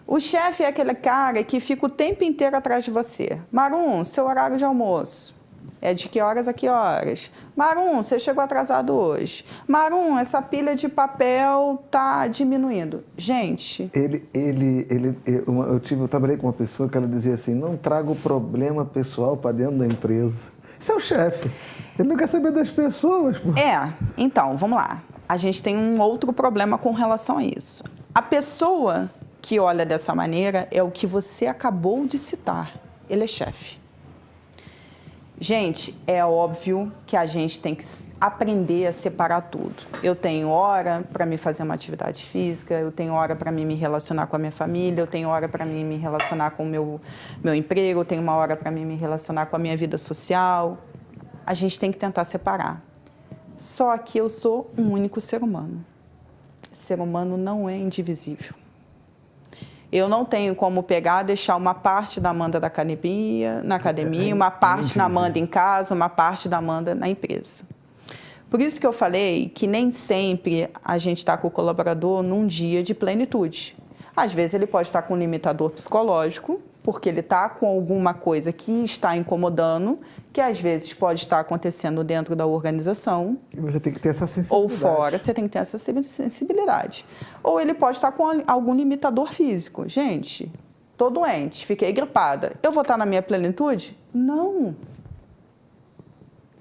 Speaker 3: O chefe é aquele cara que fica o tempo inteiro atrás de você. Marum, seu horário de almoço é de que horas a que horas? Marum, você chegou atrasado hoje. Marum, essa pilha de papel tá diminuindo. Gente... Eu trabalhei com uma pessoa que ela dizia assim, não traga o problema pessoal para dentro da empresa. Isso é o chefe. Ele não quer saber das pessoas. Pô. Então, vamos lá. A gente tem um outro problema com relação a isso. A pessoa que olha dessa maneira é o que você acabou de citar. Ele é chefe. Gente, é óbvio que a gente tem que aprender a separar tudo. Eu tenho hora para me fazer uma atividade física, eu tenho hora para me relacionar com a minha família, eu tenho hora para me relacionar com o meu emprego, eu tenho uma hora para me relacionar com a minha vida social. A gente tem que tentar separar. Só que eu sou um único ser humano. Ser humano não é indivisível. Eu não tenho como pegar, deixar uma parte da Amanda na academia, uma parte da Amanda em casa, uma parte da Amanda na empresa. Por isso que eu falei que nem sempre a gente está com o colaborador num dia de plenitude. Às vezes ele pode estar com um limitador psicológico, porque ele está com alguma coisa que está incomodando, que às vezes pode estar acontecendo dentro da organização.
Speaker 1: E você tem que ter essa sensibilidade.
Speaker 3: Ou fora, você tem que ter essa sensibilidade. Ou ele pode estar com algum limitador físico. Gente, estou doente, fiquei gripada. Eu vou estar na minha plenitude? Não.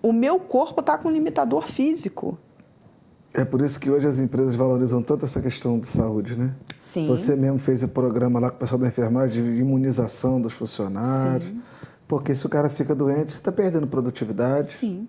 Speaker 3: O meu corpo está com um limitador físico.
Speaker 1: É por isso que hoje as empresas valorizam tanto essa questão de saúde, né?
Speaker 3: Sim.
Speaker 1: Você mesmo fez o programa lá com o pessoal da enfermagem de imunização dos funcionários.
Speaker 3: Sim.
Speaker 1: Porque se o cara fica doente, você está perdendo produtividade.
Speaker 3: Sim.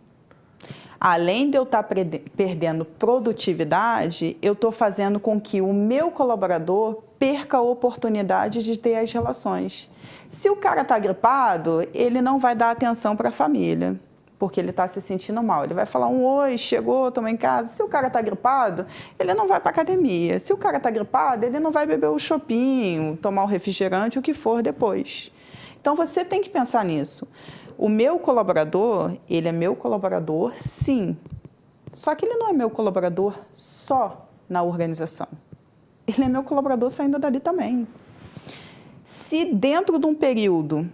Speaker 3: Além de eu estar perdendo produtividade, eu estou fazendo com que o meu colaborador perca a oportunidade de ter as relações. Se o cara está gripado, ele não vai dar atenção para a família. porque ele está se sentindo mal. Ele vai falar um oi, chegou, estou em casa. Se o cara está gripado, ele não vai para academia. Se o cara está gripado, ele não vai beber o chopinho, tomar o refrigerante, o que for depois. Então, você tem que pensar nisso. O meu colaborador, ele é meu colaborador, sim. Só que ele não é meu colaborador só na organização. Ele é meu colaborador saindo dali também. Se dentro de um período,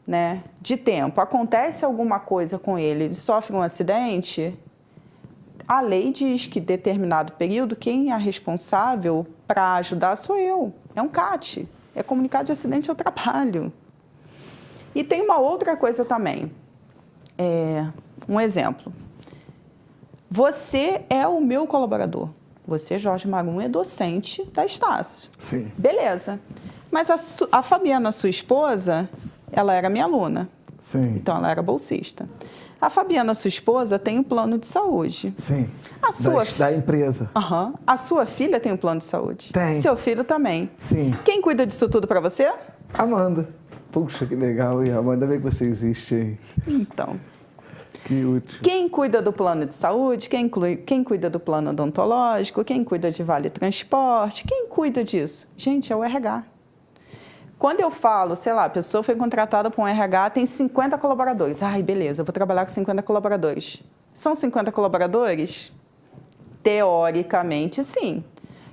Speaker 3: né, de tempo acontece alguma coisa com ele, ele sofre um acidente, a lei diz que determinado período quem é responsável para ajudar sou eu. É um CAT, é comunicado de acidente ao trabalho. E tem uma outra coisa também, um exemplo. Você é o meu colaborador. Você, Jorge Marum, é docente da Estácio.
Speaker 1: Sim.
Speaker 3: Beleza. Mas a Fabiana, sua esposa, ela era minha aluna.
Speaker 1: Sim.
Speaker 3: Então, ela era bolsista. A Fabiana, sua esposa, tem um plano de saúde.
Speaker 1: Sim.
Speaker 3: A sua...
Speaker 1: Da empresa.
Speaker 3: Uhum. A sua filha tem um plano de saúde?
Speaker 1: Tem.
Speaker 3: Seu filho também?
Speaker 1: Sim.
Speaker 3: Quem cuida disso tudo para você?
Speaker 1: Amanda. Puxa, que legal, e Amanda, bem que você existe aí.
Speaker 3: Então...
Speaker 1: Que útil.
Speaker 3: Quem cuida do plano de saúde, quem cuida do plano odontológico, quem cuida de vale transporte, quem cuida disso? Gente, é o RH. Quando eu falo, sei lá, a pessoa foi contratada para um RH, tem 50 colaboradores. Ai, beleza, eu vou trabalhar com 50 colaboradores. São 50 colaboradores? Teoricamente, sim.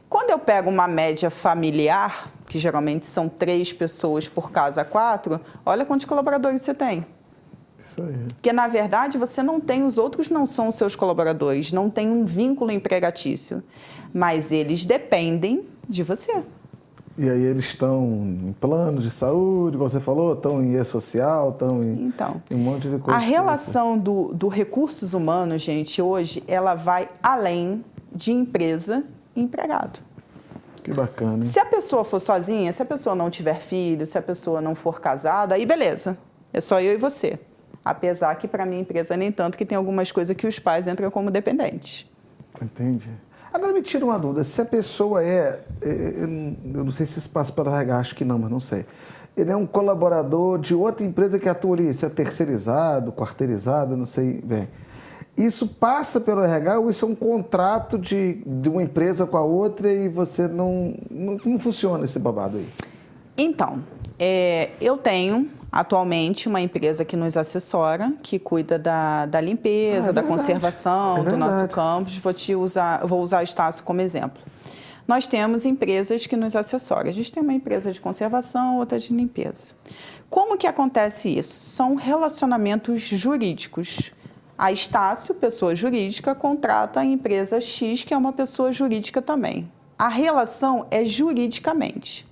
Speaker 3: Quando eu pego uma média familiar, que geralmente são 3 pessoas por casa, 4, olha quantos colaboradores você tem.
Speaker 1: Isso aí.
Speaker 3: Porque, na verdade, você não tem, os outros não são os seus colaboradores, não tem um vínculo empregatício, mas eles dependem de você.
Speaker 1: E aí eles estão em plano de saúde, você falou, estão em e-social, estão em um monte de coisa.
Speaker 3: A relação do recursos humanos, gente, hoje, ela vai além de empresa e empregado.
Speaker 1: Que bacana, hein?
Speaker 3: Se a pessoa for sozinha, se a pessoa não tiver filho, se a pessoa não for casada, aí beleza, é só eu e você. Apesar que, para minha empresa, nem tanto, que tem algumas coisas que os pais entram como dependentes.
Speaker 1: Entendi. Agora me tira uma dúvida, se a pessoa eu não sei se isso passa pelo RH, acho que não, mas não sei. Ele é um colaborador de outra empresa que atua ali, se é terceirizado, quarteirizado, não sei bem. Isso passa pelo RH ou isso é um contrato de uma empresa com a outra e você não funciona esse babado aí?
Speaker 3: Então, eu tenho atualmente uma empresa que nos assessora, que cuida da limpeza, da conservação do nosso campus. Vou usar a Estácio como exemplo. Nós temos empresas que nos assessoram. A gente tem uma empresa de conservação, outra de limpeza. Como que acontece isso? São relacionamentos jurídicos. A Estácio, pessoa jurídica, contrata a empresa X, que é uma pessoa jurídica também. A relação é juridicamente.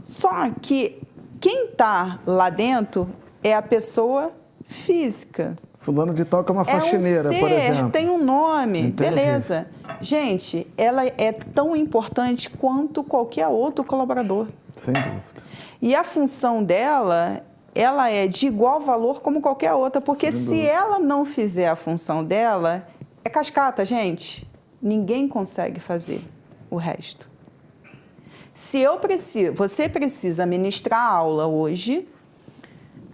Speaker 3: Só que quem está lá dentro é a pessoa física.
Speaker 1: Fulano de tal que é uma faxineira, por exemplo.
Speaker 3: Tem um nome,
Speaker 1: Entendi.
Speaker 3: beleza. Gente, ela é tão importante quanto qualquer outro colaborador.
Speaker 1: Sem dúvida.
Speaker 3: E a função dela, ela é de igual valor como qualquer outra, porque se ela não fizer a função dela, é cascata, gente. Ninguém consegue fazer o resto. Se você precisa ministrar aula hoje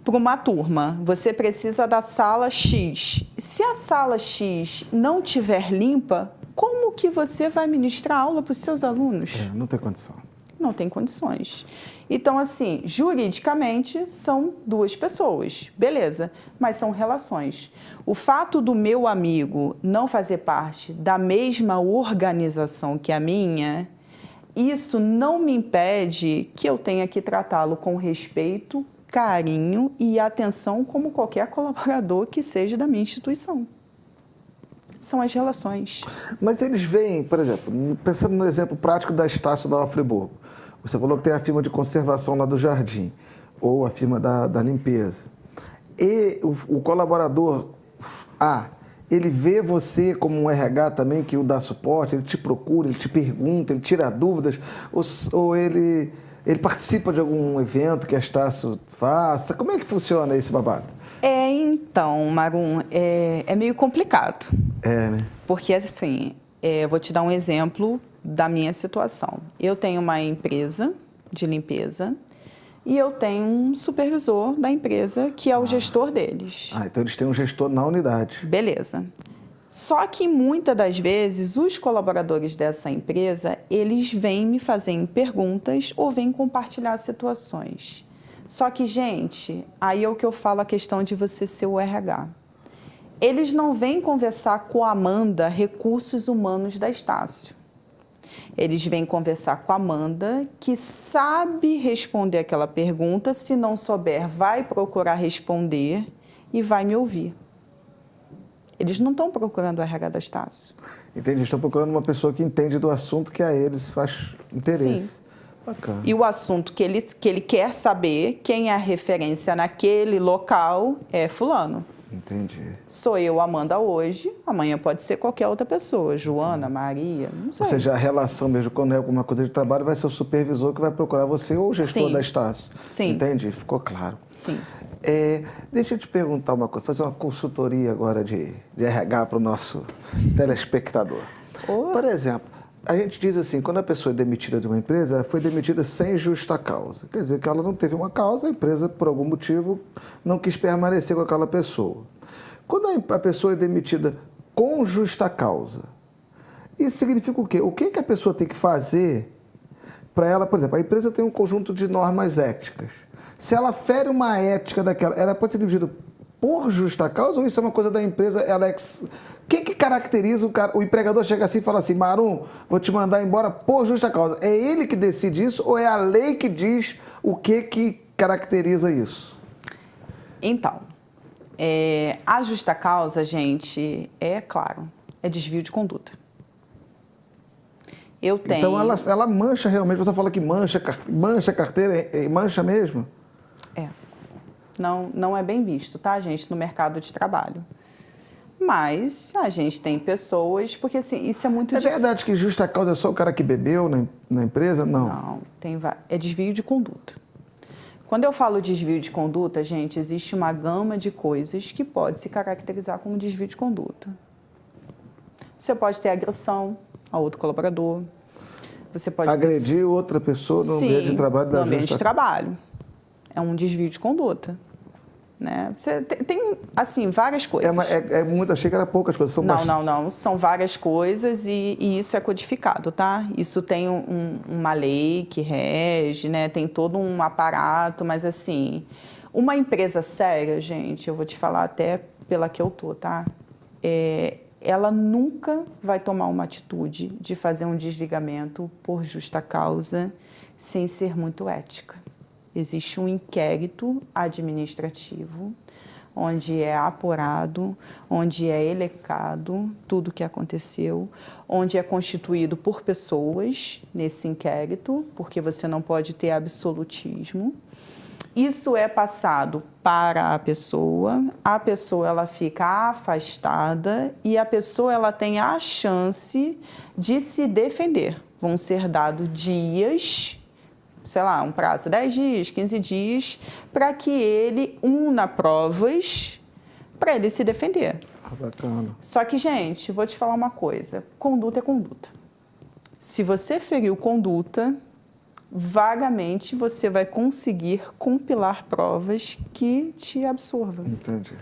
Speaker 3: para uma turma, você precisa da sala X. Se a sala X não estiver limpa, como que você vai ministrar aula para os seus alunos?
Speaker 1: Não tem condição.
Speaker 3: Não tem condições. Então, assim, juridicamente são 2 pessoas, beleza, mas são relações. O fato do meu amigo não fazer parte da mesma organização que a minha, isso não me impede que eu tenha que tratá-lo com respeito, carinho e atenção como qualquer colaborador que seja da minha instituição. São as relações.
Speaker 1: Mas eles veem, por exemplo, pensando no exemplo prático da Estácio da Nova Friburgo, você falou que tem a firma de conservação lá do Jardim, ou a firma da limpeza. E o colaborador A, ele vê você como um RH também que o dá suporte, ele te procura, ele te pergunta, ele tira dúvidas, ou ele participa de algum evento que a Estácio faça? Como é que funciona esse babado?
Speaker 3: Então, Marum, é meio complicado.
Speaker 1: Né?
Speaker 3: Porque, assim, vou te dar um exemplo da minha situação. Eu tenho uma empresa de limpeza e eu tenho um supervisor da empresa que é o gestor deles.
Speaker 1: Então eles têm um gestor na unidade.
Speaker 3: Beleza. Só que muitas das vezes os colaboradores dessa empresa, eles vêm me fazer perguntas ou vêm compartilhar situações. Só que, gente, aí é o que eu falo, a questão de você ser o RH. Eles não vêm conversar com a Amanda, recursos humanos da Estácio. Eles vêm conversar com a Amanda, que sabe responder aquela pergunta. Se não souber, vai procurar responder e vai me ouvir. Eles não estão procurando o RH da Estácio.
Speaker 1: Entendi, estão procurando uma pessoa que entende do assunto que a eles faz interesse.
Speaker 3: Sim.
Speaker 1: Bacana.
Speaker 3: E o assunto que ele quer saber, quem é a referência naquele local, é fulano.
Speaker 1: Entendi.
Speaker 3: Sou eu, Amanda, hoje, amanhã pode ser qualquer outra pessoa, Joana, Maria, não sei.
Speaker 1: Ou seja, a relação mesmo, quando é alguma coisa de trabalho, vai ser o supervisor que vai procurar você ou o gestor
Speaker 3: Sim.
Speaker 1: da Estácio.
Speaker 3: Sim.
Speaker 1: Entendi, ficou claro.
Speaker 3: Sim.
Speaker 1: Deixa eu te perguntar uma coisa, fazer uma consultoria agora de RH para o nosso telespectador. Por exemplo, a gente diz assim, quando a pessoa é demitida de uma empresa, ela foi demitida sem justa causa. Quer dizer que ela não teve uma causa, a empresa, por algum motivo, não quis permanecer com aquela pessoa. Quando a pessoa é demitida com justa causa, isso significa o quê? O que a pessoa tem que fazer para ela, por exemplo, a empresa tem um conjunto de normas éticas. Se ela fere uma ética daquela, ela pode ser demitida por justa causa ou isso é uma coisa da empresa, Alex? O que caracteriza o empregador chega assim e fala assim, Marum, vou te mandar embora por justa causa. É ele que decide isso ou é a lei que diz o que caracteriza isso?
Speaker 3: Então, a justa causa, gente, é claro, é desvio de conduta. Eu tenho...
Speaker 1: Então ela mancha realmente, você fala que mancha carteira, mancha mesmo?
Speaker 3: Não é bem visto, tá, gente, no mercado de trabalho. Mas a gente tem pessoas, porque assim, isso é muito difícil.
Speaker 1: É verdade que justa causa é só o cara que bebeu na empresa? Não.
Speaker 3: Não, é desvio de conduta. Quando eu falo desvio de conduta, gente, existe uma gama de coisas que pode se caracterizar como desvio de conduta. Você pode ter agressão a outro colaborador. Você pode
Speaker 1: agredir outra pessoa no ambiente de trabalho da justa causa.
Speaker 3: No ambiente de trabalho. É um desvio de conduta. Né? Você tem, assim, várias coisas.
Speaker 1: Achei que era poucas coisas.
Speaker 3: Não. São várias coisas e isso é codificado, tá? Isso tem uma lei que rege, né? Tem todo um aparato, mas assim, uma empresa séria, gente, eu vou te falar até pela que eu tô, tá? Ela nunca vai tomar uma atitude de fazer um desligamento por justa causa sem ser muito ética. Existe um inquérito administrativo, onde é apurado, onde é elencado tudo o que aconteceu, onde é constituído por pessoas nesse inquérito, porque você não pode ter absolutismo. Isso é passado para a pessoa ela fica afastada e a pessoa ela tem a chance de se defender. Vão ser dados dias, sei lá, um prazo, 10 dias, 15 dias, para que ele una provas para ele se defender.
Speaker 1: Bacana.
Speaker 3: Só que, gente, vou te falar uma coisa, conduta é conduta. Se você feriu conduta, vagamente você vai conseguir compilar provas que te absorvam.
Speaker 1: Entendi.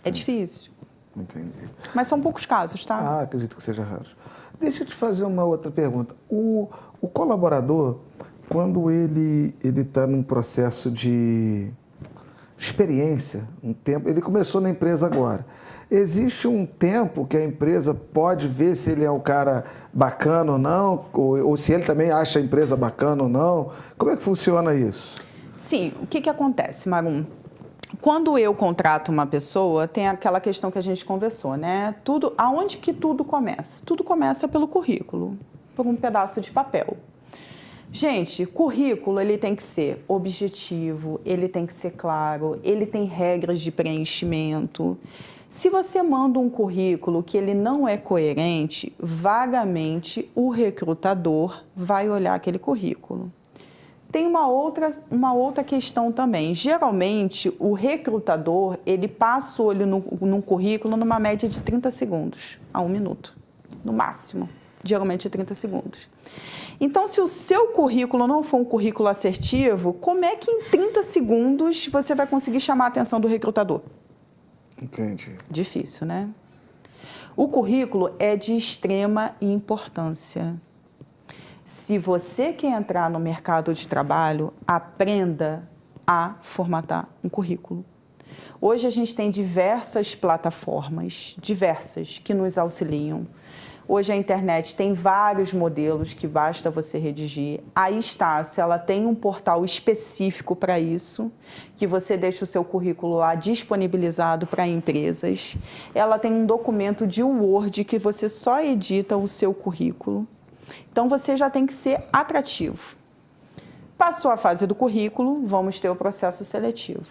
Speaker 3: É difícil.
Speaker 1: Entendi.
Speaker 3: Mas são poucos casos, tá?
Speaker 1: Acredito que seja raro. Deixa eu te fazer uma outra pergunta. O colaborador, quando ele está num processo de experiência, um tempo, ele começou na empresa agora. Existe um tempo que a empresa pode ver se ele é um cara bacana ou não, ou se ele também acha a empresa bacana ou não? Como é que funciona isso?
Speaker 3: Sim, o que acontece, Marum? Quando eu contrato uma pessoa, tem aquela questão que a gente conversou, né? Aonde que tudo começa? Tudo começa pelo currículo, por um pedaço de papel. Gente, currículo, ele tem que ser objetivo, ele tem que ser claro, ele tem regras de preenchimento. Se você manda um currículo que ele não é coerente, vagamente o recrutador vai olhar aquele currículo. Tem uma outra questão também. Geralmente, o recrutador, ele passa o olho no currículo numa média de 30 segundos a 1 minuto, no máximo. geralmente de 30 segundos. Então, se o seu currículo não for um currículo assertivo, como é que em 30 segundos você vai conseguir chamar a atenção do recrutador?
Speaker 1: Entendi.
Speaker 3: Difícil, né? O currículo é de extrema importância. Se você quer entrar no mercado de trabalho, aprenda a formatar um currículo. Hoje a gente tem diversas plataformas, que nos auxiliam. Hoje a internet tem vários modelos que basta você redigir. A Estácio, ela tem um portal específico para isso, que você deixa o seu currículo lá disponibilizado para empresas. Ela tem um documento de Word que você só edita o seu currículo. Então você já tem que ser atrativo. Passou a fase do currículo, vamos ter o processo seletivo.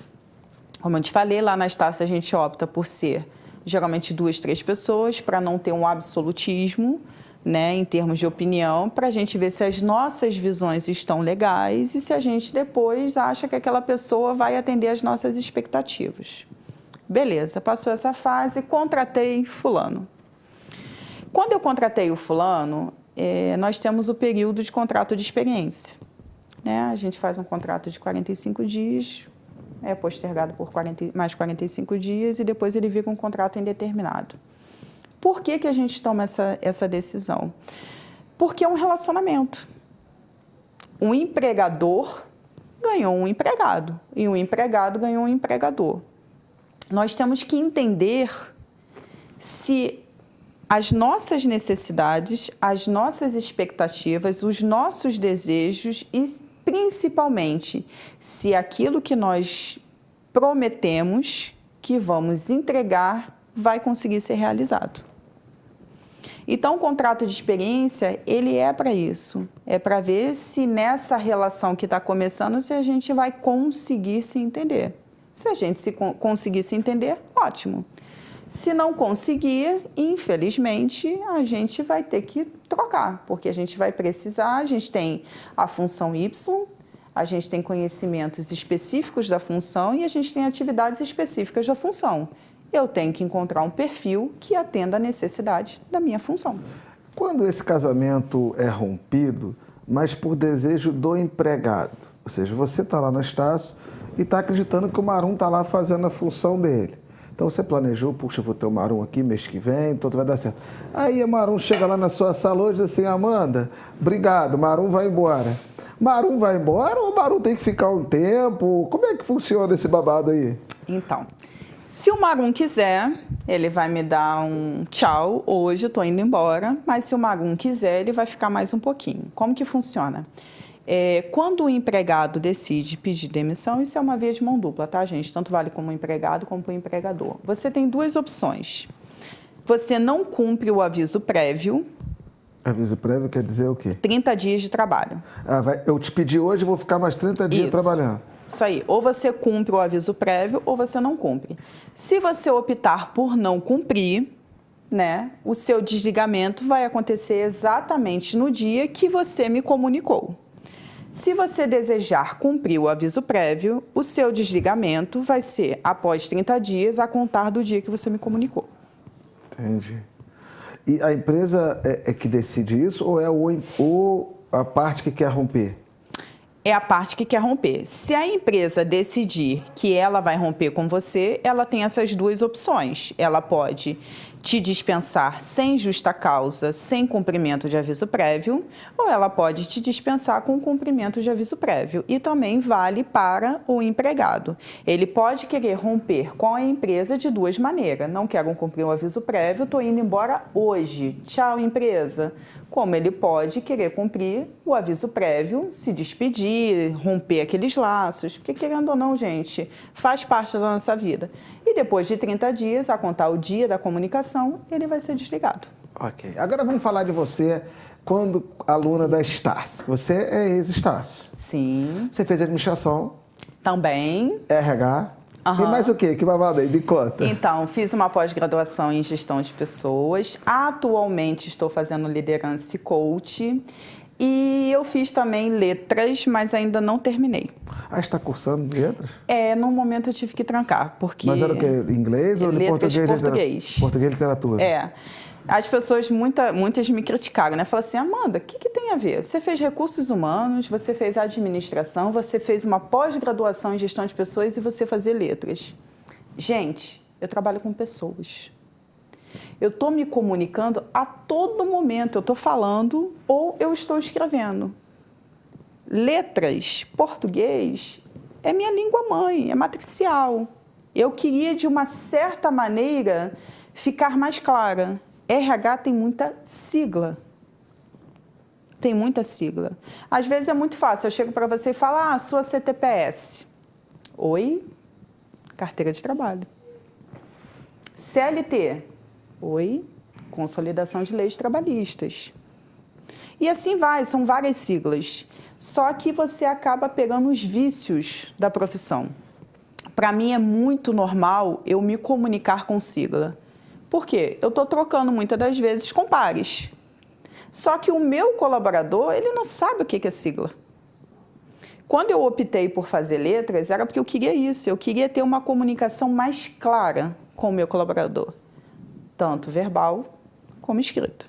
Speaker 3: Como eu te falei, lá na Estácio a gente opta por ser geralmente 2, 3 pessoas, para não ter um absolutismo, né, em termos de opinião, para a gente ver se as nossas visões estão legais e se a gente depois acha que aquela pessoa vai atender às nossas expectativas. Beleza, passou essa fase, contratei fulano. Quando eu contratei o fulano, nós temos o período de contrato de experiência, né? A gente faz um contrato de 45 dias, é postergado por mais 45 dias e depois ele vira um contrato indeterminado. Por que a gente toma essa decisão? Porque é um relacionamento. Um empregador ganhou um empregado e um empregado ganhou um empregador. Nós temos que entender se as nossas necessidades, as nossas expectativas, os nossos desejos e principalmente se aquilo que nós prometemos que vamos entregar vai conseguir ser realizado. Então, o contrato de experiência, ele é para isso. É para ver se nessa relação que está começando, se a gente vai conseguir se entender. Se a gente conseguir se entender, ótimo. Se não conseguir, infelizmente, a gente vai ter que trocar, porque a gente vai precisar, a gente tem a função Y, a gente tem conhecimentos específicos da função e a gente tem atividades específicas da função. Eu tenho que encontrar um perfil que atenda à necessidade da minha função.
Speaker 1: Quando esse casamento é rompido, mas por desejo do empregado, ou seja, você está lá no Estácio e está acreditando que o Marum está lá fazendo a função dele. Então você planejou, puxa, vou ter o Marum aqui mês que vem, então vai dar certo. Aí o Marum chega lá na sua sala hoje e diz assim, Amanda, obrigado, Marum vai embora. Marum vai embora ou o Marum tem que ficar um tempo? Como é que funciona esse babado aí?
Speaker 3: Então, se o Marum quiser, ele vai me dar um tchau, hoje eu estou indo embora, mas se o Marum quiser, ele vai ficar mais um pouquinho. Como que funciona? Quando o empregado decide pedir demissão, isso é uma via de mão dupla, tá, gente? Tanto vale como o empregado como para o empregador. Você tem 2 opções. Você não cumpre o aviso prévio.
Speaker 1: Aviso prévio quer dizer o quê?
Speaker 3: 30 dias de trabalho.
Speaker 1: Eu te pedi hoje, vou ficar mais 30 dias trabalhando.
Speaker 3: Isso aí. Ou você cumpre o aviso prévio ou você não cumpre. Se você optar por não cumprir, né, o seu desligamento vai acontecer exatamente no dia que você me comunicou. Se você desejar cumprir o aviso prévio, o seu desligamento vai ser após 30 dias a contar do dia que você me comunicou.
Speaker 1: Entendi. E a empresa é que decide isso ou é a parte que quer romper?
Speaker 3: É a parte que quer romper. Se a empresa decidir que ela vai romper com você, ela tem essas 2 opções. Ela pode te dispensar sem justa causa, sem cumprimento de aviso prévio, ou ela pode te dispensar com cumprimento de aviso prévio. E também vale para o empregado. Ele pode querer romper com a empresa de 2 maneiras. Não quero cumprir o aviso prévio, estou indo embora hoje. Tchau, empresa. Como ele pode querer cumprir o aviso prévio, se despedir, romper aqueles laços, porque querendo ou não, gente, faz parte da nossa vida. E depois de 30 dias, a contar o dia da comunicação, ele vai ser desligado.
Speaker 1: Ok. Agora vamos falar de você quando aluna da Estácio. Você é ex-Estácio.
Speaker 3: Sim.
Speaker 1: Você fez administração.
Speaker 3: Também.
Speaker 1: RH.
Speaker 3: Uhum.
Speaker 1: E mais o quê? Que babado aí? Me conta.
Speaker 3: Então, fiz uma pós-graduação em gestão de pessoas. Atualmente estou fazendo liderança e coach. E eu fiz também letras, mas ainda não terminei.
Speaker 1: Ah, está cursando letras?
Speaker 3: No momento eu tive que trancar, porque...
Speaker 1: Mas era o quê? Inglês ou
Speaker 3: letras,
Speaker 1: português? Português e literatura.
Speaker 3: As pessoas, muitas me criticaram, né? Falaram assim, Amanda, o que tem a ver? Você fez recursos humanos, você fez administração, você fez uma pós-graduação em gestão de pessoas e você fazia letras. Gente, eu trabalho com pessoas. Eu estou me comunicando a todo momento. Eu estou falando ou eu estou escrevendo. Letras, português, é minha língua mãe, é matricial. Eu queria, de uma certa maneira, ficar mais clara. RH tem muita sigla. Tem muita sigla. Às vezes é muito fácil. Eu chego para você e falo, sua CTPS. Oi? Carteira de trabalho. CLT. Oi? Consolidação de leis trabalhistas. E assim vai, são várias siglas. Só que você acaba pegando os vícios da profissão. Para mim é muito normal eu me comunicar com sigla. Por quê? Eu estou trocando muitas das vezes com pares. Só que o meu colaborador, ele não sabe o que é sigla. Quando eu optei por fazer letras, era porque eu queria isso. Eu queria ter uma comunicação mais clara com o meu colaborador. Tanto verbal como escrita.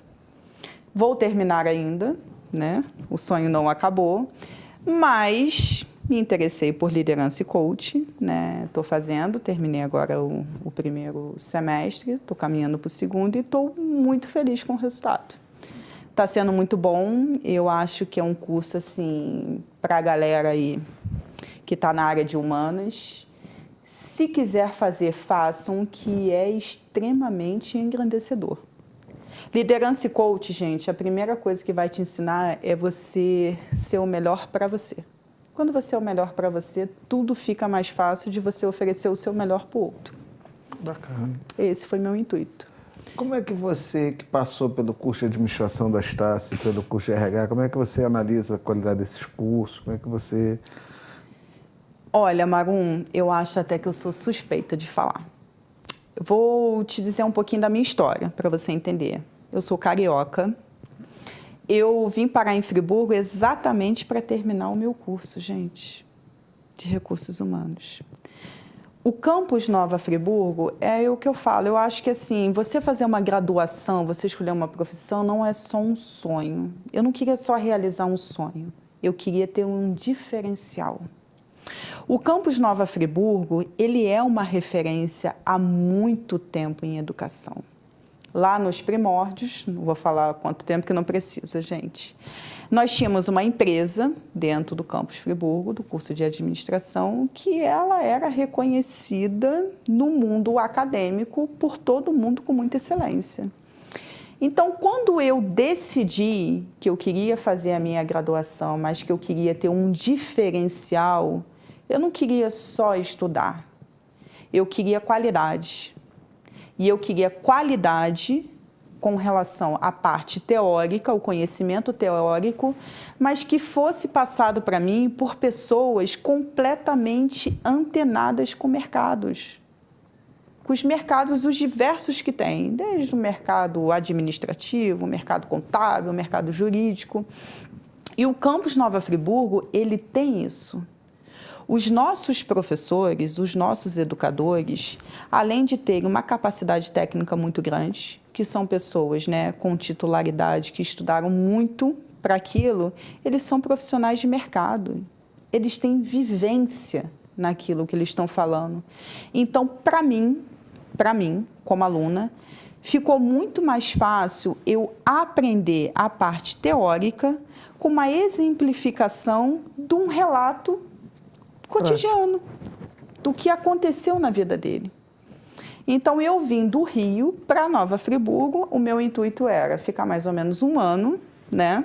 Speaker 3: Vou terminar ainda, né? O sonho não acabou, mas me interessei por liderança e coach, né? Estou terminei agora o primeiro semestre, estou caminhando para o segundo e estou muito feliz com o resultado. Está sendo muito bom, eu acho que é um curso assim para a galera aí que está na área de humanas. Se quiser fazer, façam, que é extremamente engrandecedor. Liderança e coach, gente, a primeira coisa que vai te ensinar é você ser o melhor para você. Quando você é o melhor para você, tudo fica mais fácil de você oferecer o seu melhor para o outro.
Speaker 1: Bacana.
Speaker 3: Esse foi meu intuito.
Speaker 1: Como é que você, que passou pelo curso de administração da Estácio, pelo curso de RH, como é que você analisa a qualidade desses cursos? Como é que você...
Speaker 3: Olha, Marum, eu acho até que eu sou suspeita de falar. Eu vou te dizer um pouquinho da minha história, para você entender. Eu sou carioca. Eu vim parar em Friburgo exatamente para terminar o meu curso, gente, de recursos humanos. O Campus Nova Friburgo é o que eu falo. Eu acho que, assim, você fazer uma graduação, você escolher uma profissão, não é só um sonho. Eu não queria só realizar um sonho. Eu queria ter um diferencial. O Campus Nova Friburgo, ele é uma referência há muito tempo em educação. Lá nos primórdios, não vou falar quanto tempo que não precisa, gente. Nós tínhamos uma empresa dentro do Campus Friburgo, do curso de administração, que ela era reconhecida no mundo acadêmico por todo mundo com muita excelência. Então, quando eu decidi que eu queria fazer a minha graduação, mas que eu queria ter um diferencial, eu não queria só estudar, eu queria qualidade. E eu queria qualidade com relação à parte teórica, o conhecimento teórico, mas que fosse passado para mim por pessoas completamente antenadas com mercados. Com os mercados, os diversos que tem, desde o mercado administrativo, o mercado contábil, o mercado jurídico. E o Campus Nova Friburgo, ele tem isso. Os nossos professores, os nossos educadores, além de terem uma capacidade técnica muito grande, que são pessoas, né, com titularidade, que estudaram muito para aquilo, eles são profissionais de mercado. Eles têm vivência naquilo que eles estão falando. Então, para mim, como aluna, ficou muito mais fácil eu aprender a parte teórica com uma exemplificação de um relato cotidiano, do que aconteceu na vida dele. Então, eu vim do Rio para Nova Friburgo, o meu intuito era ficar mais ou menos um ano, né?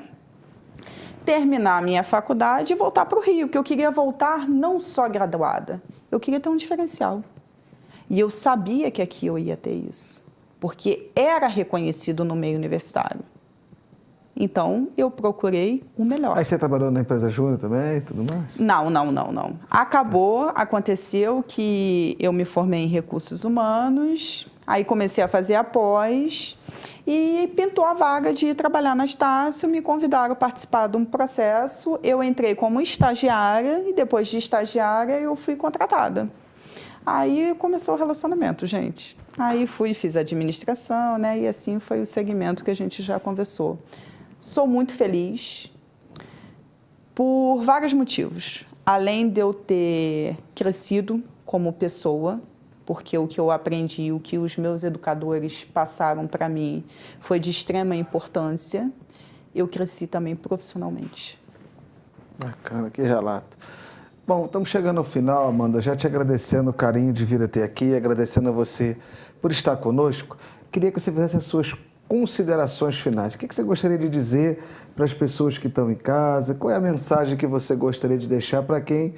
Speaker 3: Terminar a minha faculdade e voltar para o Rio, porque eu queria voltar não só graduada, eu queria ter um diferencial. E eu sabia que aqui eu ia ter isso, porque era reconhecido no meio universitário. Então, eu procurei o melhor.
Speaker 1: Aí você trabalhou na empresa Júnior também e tudo mais?
Speaker 3: Não. Aconteceu que eu me formei em recursos humanos, aí comecei a fazer a pós e pintou a vaga de trabalhar na Estácio, me convidaram a participar de um processo, eu entrei como estagiária e depois de estagiária eu fui contratada. Aí começou o relacionamento, gente. Aí fiz administração, né? E assim foi o segmento que a gente já conversou. Sou muito feliz por vários motivos. Além de eu ter crescido como pessoa, porque o que eu aprendi, o que os meus educadores passaram para mim foi de extrema importância, eu cresci também profissionalmente.
Speaker 1: Bacana, que relato. Bom, estamos chegando ao final, Amanda, já te agradecendo o carinho de vir até aqui, agradecendo a você por estar conosco. Queria que você fizesse as suas considerações finais. O que você gostaria de dizer para as pessoas que estão em casa? Qual é a mensagem que você gostaria de deixar para quem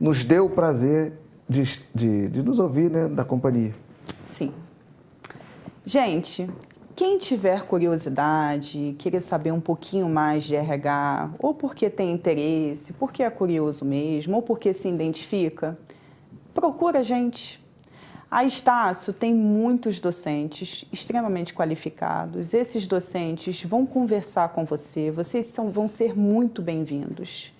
Speaker 1: nos deu o prazer de nos ouvir, né, da companhia?
Speaker 3: Sim. Gente, quem tiver curiosidade, querer saber um pouquinho mais de RH, ou porque tem interesse, porque é curioso mesmo, ou porque se identifica, procura a gente. A Estácio tem muitos docentes extremamente qualificados. Esses docentes vão conversar com você, vocês vão ser muito bem-vindos.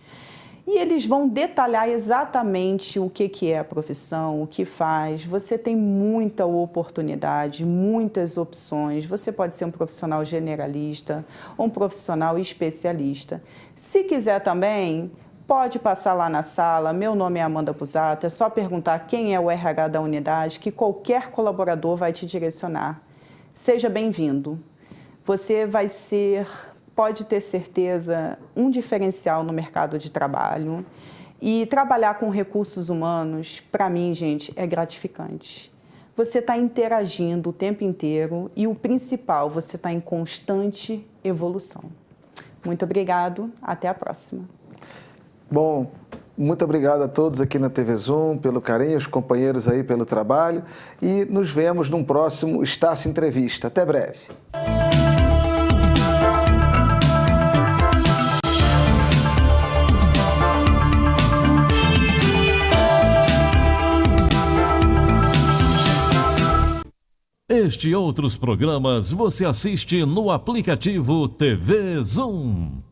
Speaker 3: E eles vão detalhar exatamente o que é a profissão, o que faz. Você tem muita oportunidade, muitas opções. Você pode ser um profissional generalista ou um profissional especialista. Se quiser também, pode passar lá na sala. Meu nome é Amanda Busato. É só perguntar quem é o RH da unidade, que qualquer colaborador vai te direcionar. Seja bem-vindo. Você vai ser, pode ter certeza, um diferencial no mercado de trabalho. E trabalhar com recursos humanos, para mim, gente, é gratificante. Você está interagindo o tempo inteiro e o principal, você está em constante evolução. Muito obrigado. Até a próxima.
Speaker 1: Bom, muito obrigado a todos aqui na TV Zoom pelo carinho, os companheiros aí pelo trabalho e nos vemos num próximo Estácio Entrevista. Até breve.
Speaker 7: Este e outros programas você assiste no aplicativo TV Zoom.